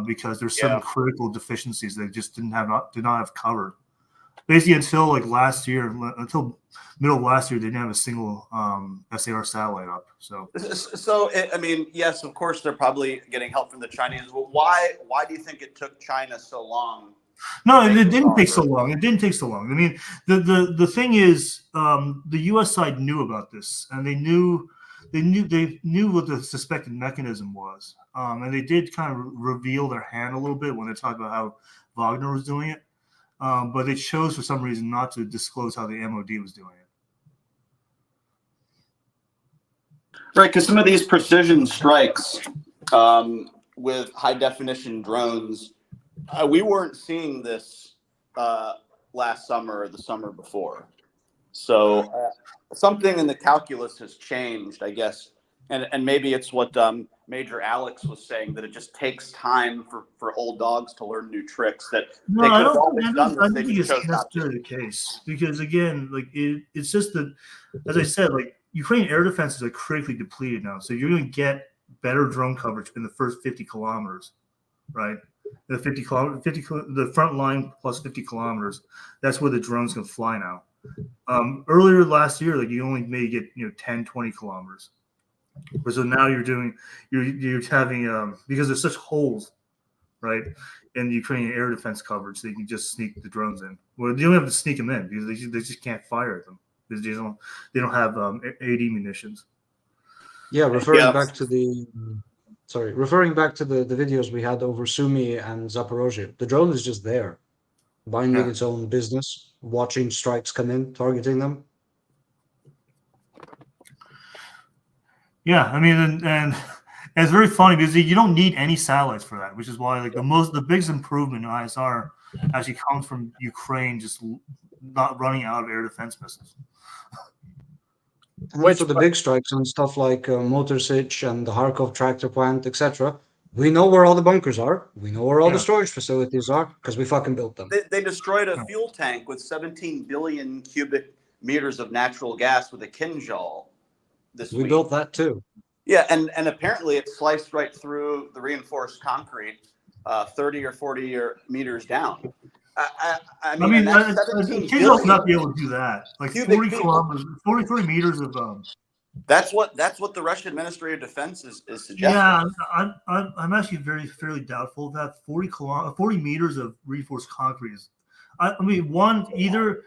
Speaker 5: Because there's certain critical deficiencies they just did not have covered. Basically, until until middle of last year, they didn't have a single SAR satellite up. So
Speaker 3: I mean, yes, of course, they're probably getting help from the Chinese. But why do you think it took China so long?
Speaker 5: No, it didn't take so long. It didn't take so long. I mean, the thing is, the U.S. side knew about this, and they knew what the suspected mechanism was, and they did kind of reveal their hand a little bit when they talked about how Wagner was doing it, but they chose for some reason not to disclose how the MOD was doing it.
Speaker 3: Right, because some of these precision strikes with high definition drones, we weren't seeing this last summer or the summer before. So something in the calculus has changed, I guess, and maybe it's what Major Alex was saying, that it just takes time for old dogs to learn new tricks. That
Speaker 5: no,
Speaker 3: they
Speaker 5: I
Speaker 3: could have
Speaker 5: don't
Speaker 3: always done this. They
Speaker 5: think
Speaker 3: just
Speaker 5: it's
Speaker 3: chose not to.
Speaker 5: necessarily the case, because again, it's just that, as I said, Ukrainian air defenses are critically depleted now, so you're going to get better drone coverage in the first 50 kilometers, right? The 50 the front line plus 50 kilometers. That's where the drones can fly now. Earlier last year, you only may get 10, 20 kilometers. So now you're having because there's such holes, right, in the Ukrainian air defense coverage, so you can just sneak the drones in. Well, you don't have to sneak them in because they just can't fire at them because they don't have AD munitions.
Speaker 2: Yeah, referring back to the videos we had over Sumy and Zaporozhye, the drone is just there, minding its own business, watching strikes come in, targeting them.
Speaker 5: Yeah, I mean, and it's very funny because you don't need any satellites for that, which is why the biggest improvement in ISR actually comes from Ukraine just not running out of air defense missiles.
Speaker 2: And for the big strikes on stuff like Motor Sich and the Kharkov tractor plant, etc., we know where all the bunkers are. We know where all the storage facilities are because we fucking built them.
Speaker 3: They destroyed a fuel tank with 17 billion cubic meters of natural gas with a Kinjal this week.
Speaker 2: We built that too.
Speaker 3: Yeah, and apparently it sliced right through the reinforced concrete 30 or 40 meters down. I mean
Speaker 5: Kinjal's not be able to do that. 40 kilometers, 40 meters of
Speaker 3: That's what the Russian Ministry of Defense is suggesting.
Speaker 5: Yeah, I'm actually fairly doubtful of that. 40 meters of reinforced concrete is. I mean, either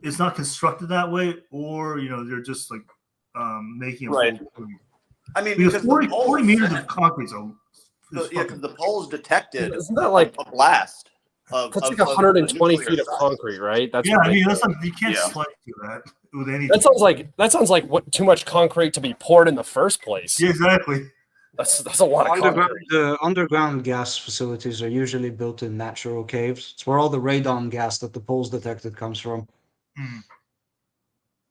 Speaker 5: it's not constructed that way, or they're just making a
Speaker 3: Right.
Speaker 5: full tube.
Speaker 3: I mean,
Speaker 5: Because
Speaker 3: because
Speaker 5: 40 meters of concrete is
Speaker 3: because the poles detected
Speaker 1: Isn't that like
Speaker 3: a blast
Speaker 1: that's like
Speaker 3: of
Speaker 1: 120
Speaker 3: nuclear
Speaker 1: feet of
Speaker 3: size.
Speaker 1: concrete, right? That's
Speaker 5: yeah, I mean
Speaker 1: ridiculous.
Speaker 5: that's like, you can't
Speaker 3: Yeah.
Speaker 5: slice through that with anything.
Speaker 1: That sounds like what too much concrete to be poured in the first place.
Speaker 5: Yeah, exactly.
Speaker 1: That's a lot of
Speaker 2: Underground,
Speaker 1: concrete.
Speaker 2: the underground gas facilities are usually built in natural caves. It's where all the radon gas that the poles detected comes from.
Speaker 5: Hmm.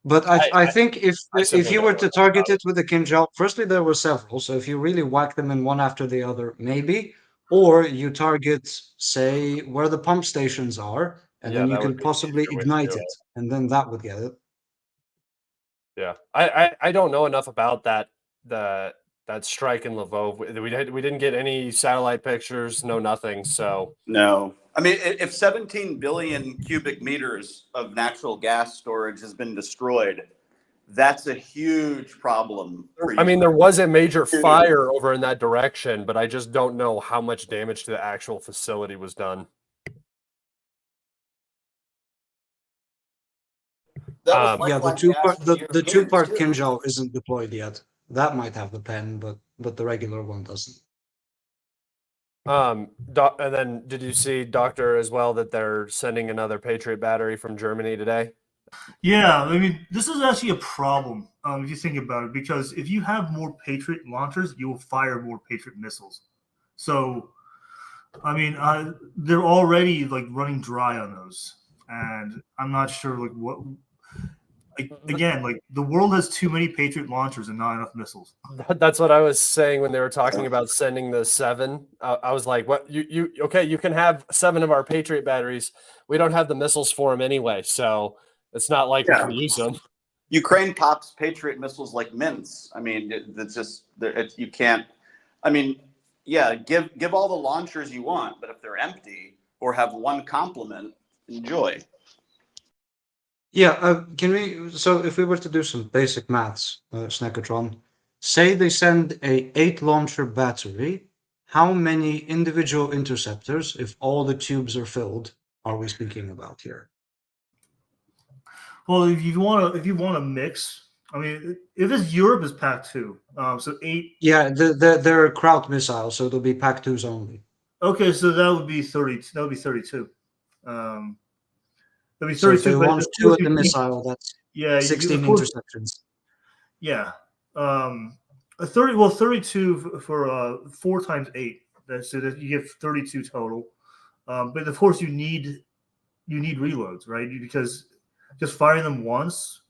Speaker 2: But I think
Speaker 1: I
Speaker 2: if
Speaker 1: simply
Speaker 2: you
Speaker 1: don't
Speaker 2: were
Speaker 1: know
Speaker 2: to
Speaker 1: enough
Speaker 2: target
Speaker 1: about
Speaker 2: it with a Kinjal, firstly there were several. So if you really whack them in one after the other, maybe, or you target, say, where the pump stations are, and
Speaker 1: Yeah,
Speaker 2: then you
Speaker 1: that would
Speaker 2: could
Speaker 1: be the
Speaker 2: possibly
Speaker 1: easier way to
Speaker 2: ignite
Speaker 1: do
Speaker 2: it, and then that would get it.
Speaker 1: Yeah, I don't know enough about that strike in Lvov. We didn't get any satellite pictures, no nothing. So
Speaker 3: No. I mean, if 17 billion cubic meters of natural gas storage has been destroyed, that's a huge problem for
Speaker 1: I mean,
Speaker 3: Ukraine.
Speaker 1: there was a major fire over in that direction, but I just don't know how much damage to the actual facility was done.
Speaker 3: That was
Speaker 2: Yeah,
Speaker 3: lifeline gas for the
Speaker 2: the two-part
Speaker 3: Europeans, too.
Speaker 2: Kinjal isn't deployed yet. That might have the pen, but the regular one doesn't.
Speaker 1: And then did you see, Doctor, as well, that they're sending another Patriot battery from Germany today?
Speaker 5: Yeah, I mean, this is actually a problem if you think about it, because if you have more Patriot launchers, you will fire more Patriot missiles. So, I mean, they're already like running dry on those, and I'm not sure like what. Like, again, like the world has too many Patriot launchers and not enough missiles.
Speaker 1: That's what I was saying when they were talking about sending the 7. I was like, "What? You okay? You can have 7 of our Patriot batteries. We don't have the missiles for them anyway, so it's not like we
Speaker 3: Yeah.
Speaker 1: can use them."
Speaker 3: Ukraine pops Patriot missiles like mints. I mean, it's just you can't. I mean, yeah, give all the launchers you want, but if they're empty or have one complement, enjoy.
Speaker 2: Yeah, can we? So if we were to do some basic maths, Snackatron, say they send a 8 launcher battery, how many individual interceptors, if all the tubes are filled, are we speaking about here?
Speaker 5: Well, if you want to mix, I mean, if it's Europe, it's pack 2. So 8.
Speaker 2: Yeah, they're Kraut missiles, so it'll be Pack 2s only.
Speaker 5: Okay, so that would be 30. That would be 32. That'd be
Speaker 2: So if
Speaker 5: 32.
Speaker 2: they
Speaker 5: But
Speaker 2: launch
Speaker 5: of
Speaker 2: 2
Speaker 5: course
Speaker 2: at the
Speaker 5: you need,
Speaker 2: missile, that's
Speaker 5: yeah, you,
Speaker 2: 16
Speaker 5: of course,
Speaker 2: interceptions.
Speaker 5: yeah. A 30. Well, 32 for 4 times 8. That's so that you get 32 total. But of course you need reloads, right? Because just firing them once,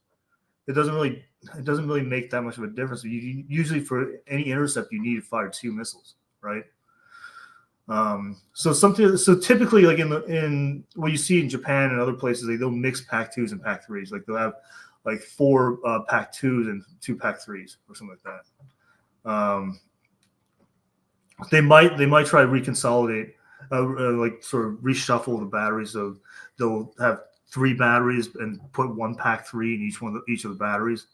Speaker 5: it doesn't really make that much of a difference. Usually for any intercept you need to fire 2 missiles, right? So typically like in what you see in Japan and other places, they'll mix pack 2s and pack 3s. Like they'll have like 4 pack 2s and 2 pack 3s or something like that. They might try to reconsolidate, like sort of reshuffle the batteries. So they'll have 3 batteries and put 1 pack 3 in each of the batteries.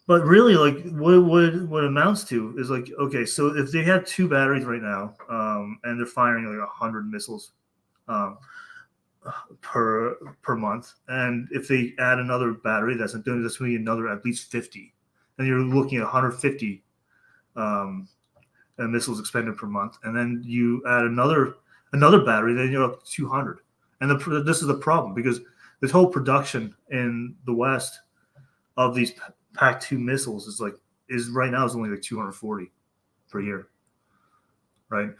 Speaker 5: But really, like what it amounts to is like, okay, so if they have 2 batteries right now, and they're firing like 100 missiles per month, and if they add another battery, that's going to be another at least 50, and you're looking at 150 missiles expended per month, and then you add another battery, then you're up to 200. And this is the problem, because this whole production in the West of these pack 2 missiles is right now is only like 240 per year, right?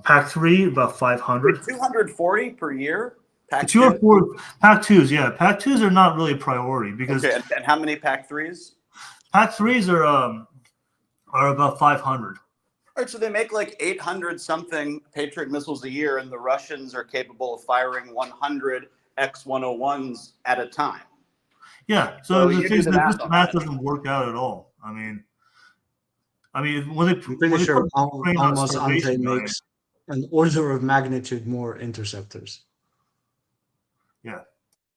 Speaker 5: Pack 3 about 500.
Speaker 3: 240 per year. Pack
Speaker 5: 240 pack 2s, yeah. Pack 2s are not really a priority because
Speaker 3: okay, and how many pack 3s?
Speaker 5: pack 3s are about 500.
Speaker 3: All right, so they make like 800 something Patriot missiles a year, and the Russians are capable of firing 100 X-101s at a time.
Speaker 5: Yeah,
Speaker 3: So
Speaker 5: the
Speaker 3: you
Speaker 5: thing
Speaker 3: do
Speaker 5: is
Speaker 3: the
Speaker 5: that
Speaker 3: math
Speaker 5: this
Speaker 3: on
Speaker 5: math
Speaker 3: that.
Speaker 5: doesn't work out at all. I mean, when
Speaker 2: I'm pretty sure
Speaker 5: put Ukraine on a
Speaker 2: Almaz Ante
Speaker 5: starvation diet,
Speaker 2: makes an order of magnitude more interceptors.
Speaker 5: yeah.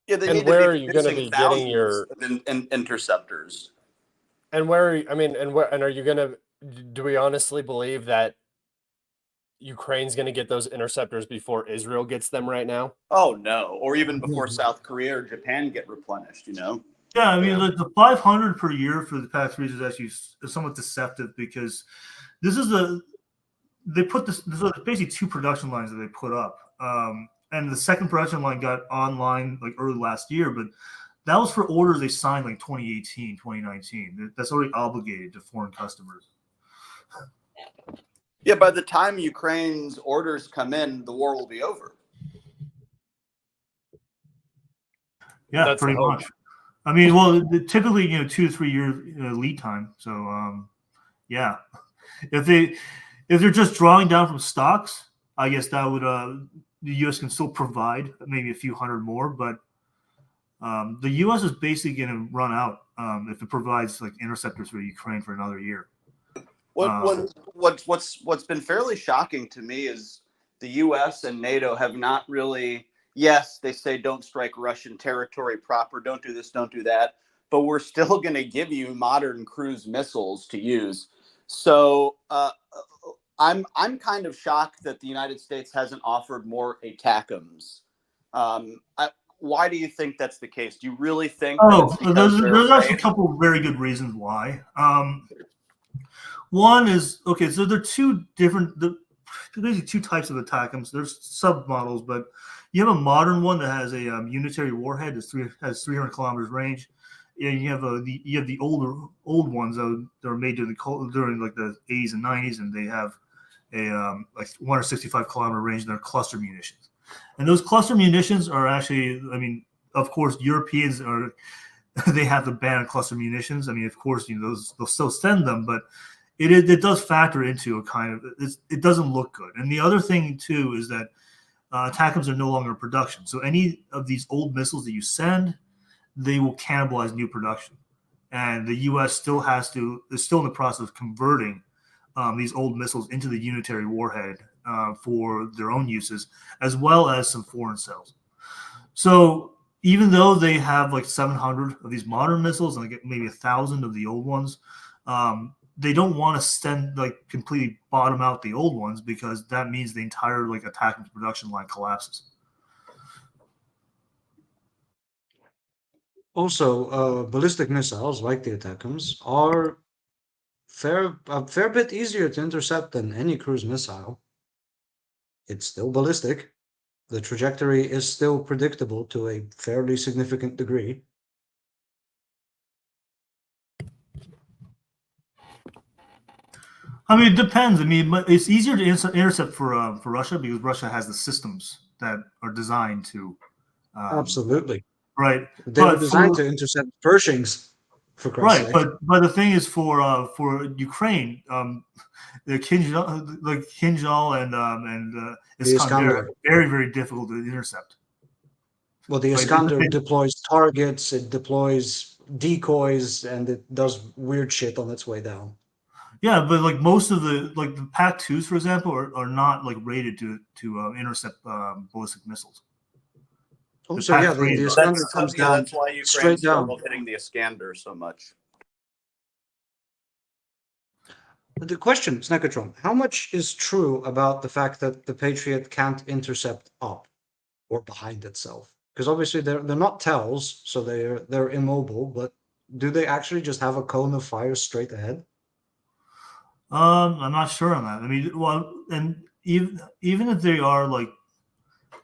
Speaker 3: Yeah, they
Speaker 1: And
Speaker 3: need
Speaker 1: where
Speaker 3: to
Speaker 1: are
Speaker 3: be
Speaker 1: you going to
Speaker 3: producing
Speaker 1: be getting
Speaker 3: thousands
Speaker 1: your
Speaker 3: of interceptors.
Speaker 1: and where I mean and where and are you going to do we honestly believe that Ukraine's going to get those interceptors before Israel gets them right now?
Speaker 3: Oh no, or even before South Korea or Japan get replenished, you know?
Speaker 5: Yeah, I mean, like the 500 per year for the PAC-3s is actually somewhat deceptive because this is they put this are basically 2 production lines that they put up. And the second production line got online like early last year, but that was for orders they signed like 2018, 2019. That's already obligated to foreign customers.
Speaker 3: Yeah, by the time Ukraine's orders come in, the war will be over.
Speaker 5: Yeah,
Speaker 1: That's
Speaker 5: pretty
Speaker 1: the hope.
Speaker 5: much. I mean, well, typically, 2 to 3 year lead time. So, yeah, if they're just drawing down from stocks, I guess that would the U.S. can still provide maybe a few hundred more, but the U.S. is basically going to run out if it provides like interceptors for Ukraine for another year.
Speaker 3: What's been fairly shocking to me is the U.S. and NATO have not really. Yes, they say don't strike Russian territory proper, don't do this, don't do that, but we're still going to give you modern cruise missiles to use. So I'm kind of shocked that the United States hasn't offered more ATACMS. Why do you think that's the case? Do you really think?
Speaker 5: There's actually a couple of very good reasons why. One is okay. So there are 2 different, basically 2 types of ATACMS. There's submodels, but you have a modern one that has a unitary warhead. Has 300 kilometers range. And you have the old ones that are made during like the 80s and 90s, and they have a like 165 kilometer range. And they're cluster munitions, and those cluster munitions are actually, I mean, of course, Europeans are they have the ban on cluster munitions. I mean, of course, those they'll still send them, but it does factor into a kind of it doesn't look good. And the other thing too is that ATACMS are no longer in production. So any of these old missiles that you send, they will cannibalize new production. And the U.S. is still in the process of converting these old missiles into the unitary warhead for their own uses, as well as some foreign sales. So even though they have like 700 of these modern missiles and like maybe 1,000 of the old ones, they don't want to completely bottom out the old ones because that means the entire like ATACMS production line collapses.
Speaker 2: Also, ballistic missiles like the ATACMS are a fair bit easier to intercept than any cruise missile. It's still ballistic. The trajectory is still predictable to a fairly significant degree.
Speaker 5: I mean, it depends. I mean, it's easier to intercept for Russia because Russia has the systems that are designed to.
Speaker 2: Absolutely.
Speaker 5: Right.
Speaker 2: They were designed to intercept Pershings, for Christ's sake.
Speaker 5: But the thing is, for Ukraine, the Kinjal and Iskander are very, very difficult to intercept.
Speaker 2: Well, the Iskander deploys targets, it deploys decoys, and it does weird shit on its way down.
Speaker 5: Yeah, but like most of the PAC-2s, for example, are not like rated to intercept ballistic missiles.
Speaker 2: Oh, so yeah, the Iskander comes down.
Speaker 3: That's why Ukraine
Speaker 2: straight down.
Speaker 3: hitting the Iskander so much.
Speaker 2: The question, Snekatron, how much is true about the fact that the Patriot can't intercept up or behind itself? Because obviously they're not TELs, so they're immobile. But do they actually just have a cone of fire straight ahead?
Speaker 5: I'm not sure on that. I mean, well, and even if they are like,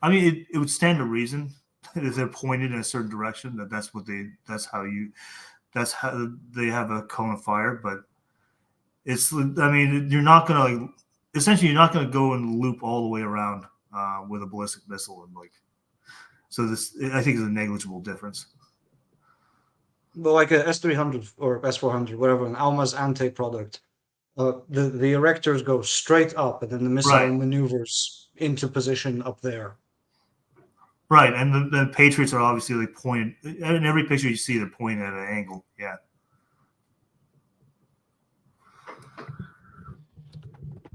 Speaker 5: I mean, it would stand to reason if they're pointed in a certain direction that's how they have a cone of fire. But it's, I mean, you're not gonna go and loop all the way around with a ballistic missile and like. So this, I think, is a negligible difference.
Speaker 2: Well, like a S-300 or S-400, whatever, an Alma's anti-product. The erectors go straight up, and then the missile maneuvers into position up there.
Speaker 5: Right, and the Patriots are obviously like pointed. In every picture you see, they're pointing at an angle. Yeah.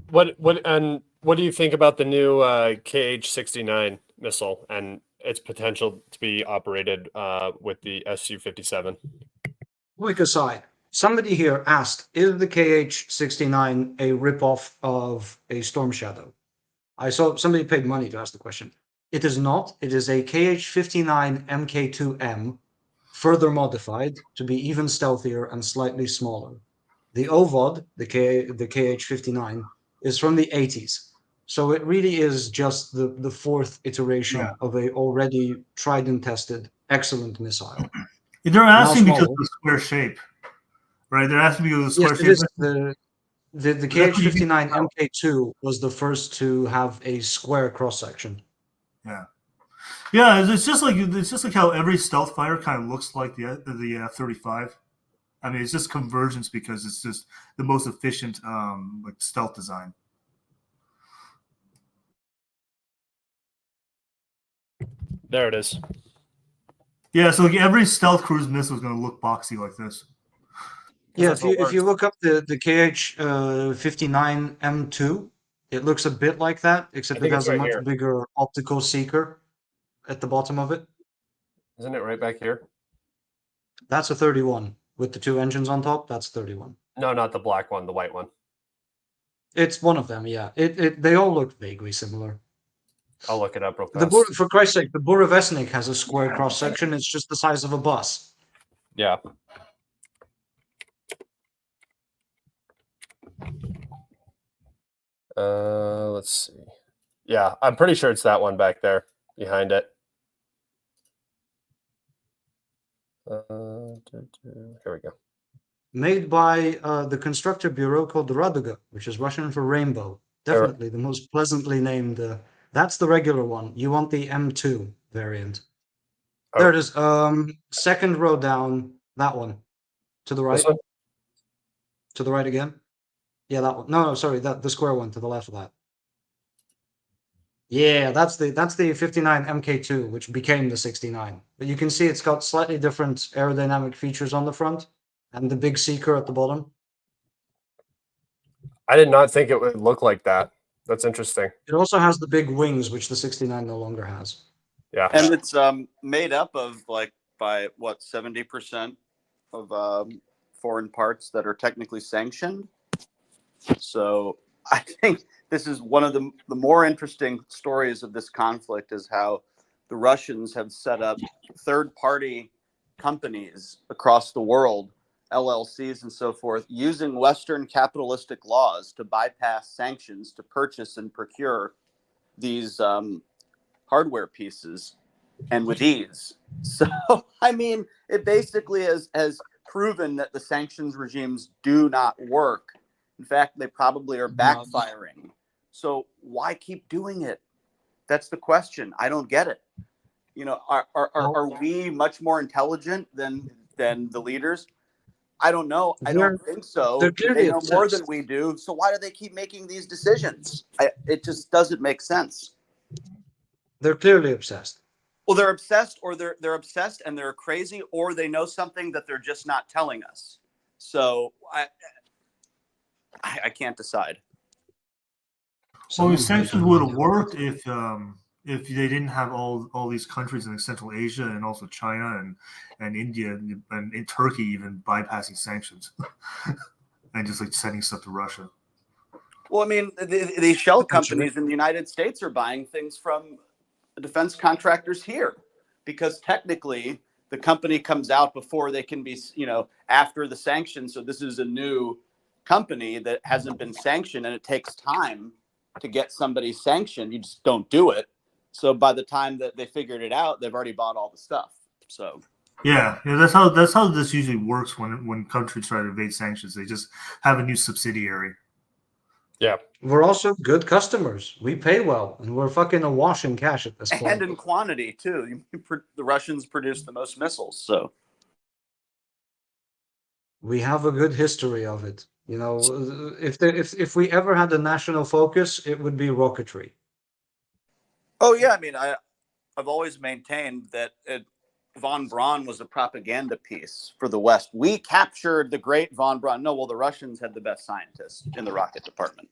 Speaker 1: What do you think about the new KH-69 missile and its potential to be operated with the Su-57?
Speaker 2: Quick aside. Somebody here asked, is the KH-69 a ripoff of a Storm Shadow? I saw somebody paid money to ask the question. It is not. It is a KH-59 Mk2M, further modified to be even stealthier and slightly smaller. The OVOD, the KH-59, is from the 80s. So it really is just the fourth iteration of a already tried and tested excellent missile.
Speaker 5: They're asking because
Speaker 2: smaller.
Speaker 5: of the square shape, right? They're asking because of the square
Speaker 2: Yes,
Speaker 5: shape.
Speaker 2: it is the
Speaker 5: That's what you can
Speaker 2: KH-59
Speaker 5: tell.
Speaker 2: Mk2 was the first to have a square cross section.
Speaker 5: Yeah, yeah. It's just like how every stealth fighter kind of looks like the F-35. I mean, it's just convergence because it's just the most efficient like stealth design.
Speaker 1: There it is.
Speaker 5: Yeah, so like every stealth cruise missile is going to look boxy like this.
Speaker 2: Yeah,
Speaker 1: That's
Speaker 2: if you
Speaker 1: what
Speaker 2: look up the KH-59 M2, it looks a bit like that, except
Speaker 1: think
Speaker 2: it
Speaker 1: it's
Speaker 2: has a
Speaker 1: right
Speaker 2: much
Speaker 1: here.
Speaker 2: bigger optical seeker at the bottom of it.
Speaker 1: Isn't it right back here?
Speaker 2: That's a 31 with the two engines on top. That's 31.
Speaker 1: No, not the black one, the white one.
Speaker 2: It's one of them. Yeah, they all look vaguely similar.
Speaker 1: I'll look it up real
Speaker 2: The
Speaker 1: fast.
Speaker 2: for Christ's sake, the Burevestnik has a square cross section. It's just the size of a bus.
Speaker 1: Yeah. Let's see. Yeah, I'm pretty sure it's that one back there behind it. Here we go.
Speaker 2: Made by the constructor bureau called the Raduga, which is Russian for rainbow. Definitely the most pleasantly named. That's the regular one. You want the M2 variant.
Speaker 1: Oh.
Speaker 2: There it is. Second row down. That one. To the right.
Speaker 1: This one?
Speaker 2: To the right again. Yeah, that one. No, sorry, the square one to the left of that. Yeah, that's the 59 Mk2, which became the 69. But you can see it's got slightly different aerodynamic features on the front and the big seeker at the bottom.
Speaker 1: I did not think it would look like that. That's interesting.
Speaker 2: It also has the big wings, which the 69 no longer has.
Speaker 1: Yeah.
Speaker 3: And it's made up of like by what 70% of foreign parts that are technically sanctioned. So I think this is one of the more interesting stories of this conflict is how the Russians have set up third-party companies across the world, LLCs and so forth, using Western capitalistic laws to bypass sanctions to purchase and procure these hardware pieces, and with ease. So, I mean, it basically has proven that the sanctions regimes do not work. In fact, they probably are backfiring. So why keep doing it? That's the question. I don't get it. You know, are we much more intelligent than the leaders? I don't know. I don't think so. They know more than we do. So why do they keep making these decisions? It just doesn't make sense.
Speaker 2: They're clearly obsessed.
Speaker 3: Well, they're obsessed, or they're obsessed and they're crazy, or they know something that they're just not telling us. So I can't decide.
Speaker 5: Well, sanctions would have worked if they didn't have all these countries in Central Asia and also China and India and in Turkey even bypassing sanctions and just like sending stuff to Russia.
Speaker 3: Well, I mean, the shell companies in the United States are buying things from defense contractors here because technically the company comes out before they can be, after the sanctions. So this is a new company that hasn't been sanctioned, and it takes time to get somebody sanctioned. You just don't do it. So by the time that they figured it out, they've already bought all the stuff. So
Speaker 5: yeah, that's how this usually works when countries try to evade sanctions. They just have a new subsidiary.
Speaker 1: Yeah.
Speaker 2: We're also good customers. We pay well, and we're fucking awash in cash at this point.
Speaker 3: And in quantity too. The Russians produce the most missiles, so
Speaker 2: we have a good history of it. You know, if we ever had a national focus, it would be rocketry.
Speaker 3: Oh yeah, I mean, I've always maintained that von Braun was a propaganda piece for the West. We captured the great von Braun. No, well, the Russians had the best scientists in the rocket department.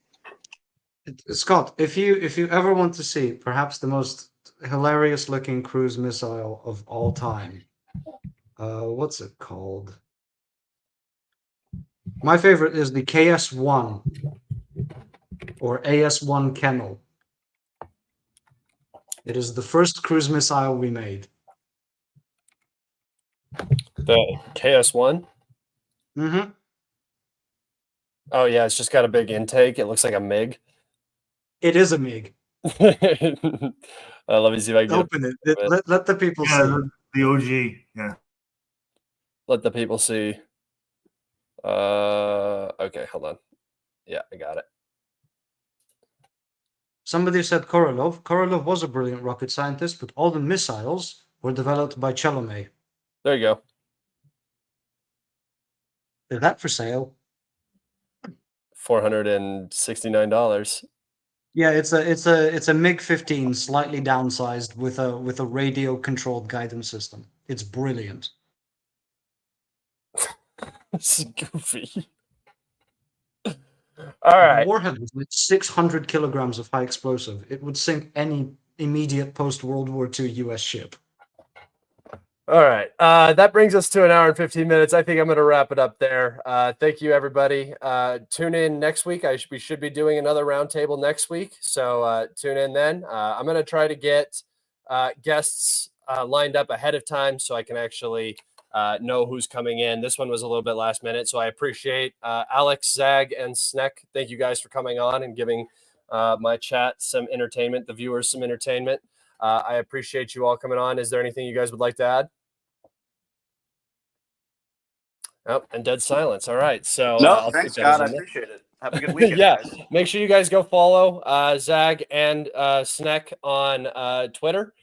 Speaker 2: Scott, if you ever want to see perhaps the most hilarious looking cruise missile of all time, what's it called? My favorite is the KS-1 or AS-1 Kennel. It is the first cruise missile we made.
Speaker 1: The KS-1?
Speaker 2: Mm-hmm.
Speaker 1: Oh, yeah, it's just got a big intake. It looks like a MiG.
Speaker 2: It is a MiG.
Speaker 1: Let me see if I can get
Speaker 2: Open it. Let the people see.
Speaker 5: The OG. Yeah.
Speaker 1: Let the people see. Okay, hold on. Yeah, I got it.
Speaker 2: Somebody said Korolev. Korolev was a brilliant rocket scientist, but all the missiles were developed by Chalomey.
Speaker 1: There you go.
Speaker 2: Is that for sale?
Speaker 1: $469.
Speaker 2: Yeah, it's a MiG-15, slightly downsized with a radio-controlled guidance system. It's brilliant.
Speaker 1: It's goofy. All right.
Speaker 2: The warhead was like 600 kilograms of high explosive. It would sink any immediate post-World War II U.S. ship.
Speaker 1: All right. That brings us to an hour and 15 minutes. I think I'm going to wrap it up there. Thank you, everybody. Tune in next week. We should be doing another roundtable next week. So tune in then. I'm going to try to get guests lined up ahead of time so I can actually know who's coming in. This one was a little bit last minute. So I appreciate Alex, Zag, and Snek. Thank you guys for coming on and giving my chat some entertainment, the viewers some entertainment. I appreciate you all coming on. Is there anything you guys would like to add? Oh, and dead silence. All right. So
Speaker 3: No, thanks, Scott. I appreciate it. Have a good weekend.
Speaker 1: Yeah.
Speaker 3: Guys.
Speaker 1: Make sure you guys go follow Zag and Snek on Twitter.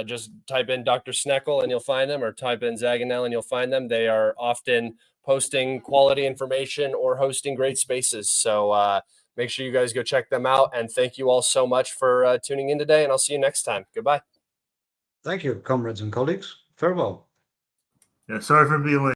Speaker 1: Just type in Dr. Sneckle and you'll find them, or type in Zaganel and you'll find them. They are often posting quality information or hosting great spaces. So make sure you guys go check them out. And thank you all so much for tuning in today. And I'll see you next time. Goodbye.
Speaker 2: Thank you, comrades and colleagues. Farewell.
Speaker 5: Yeah. Sorry for being late.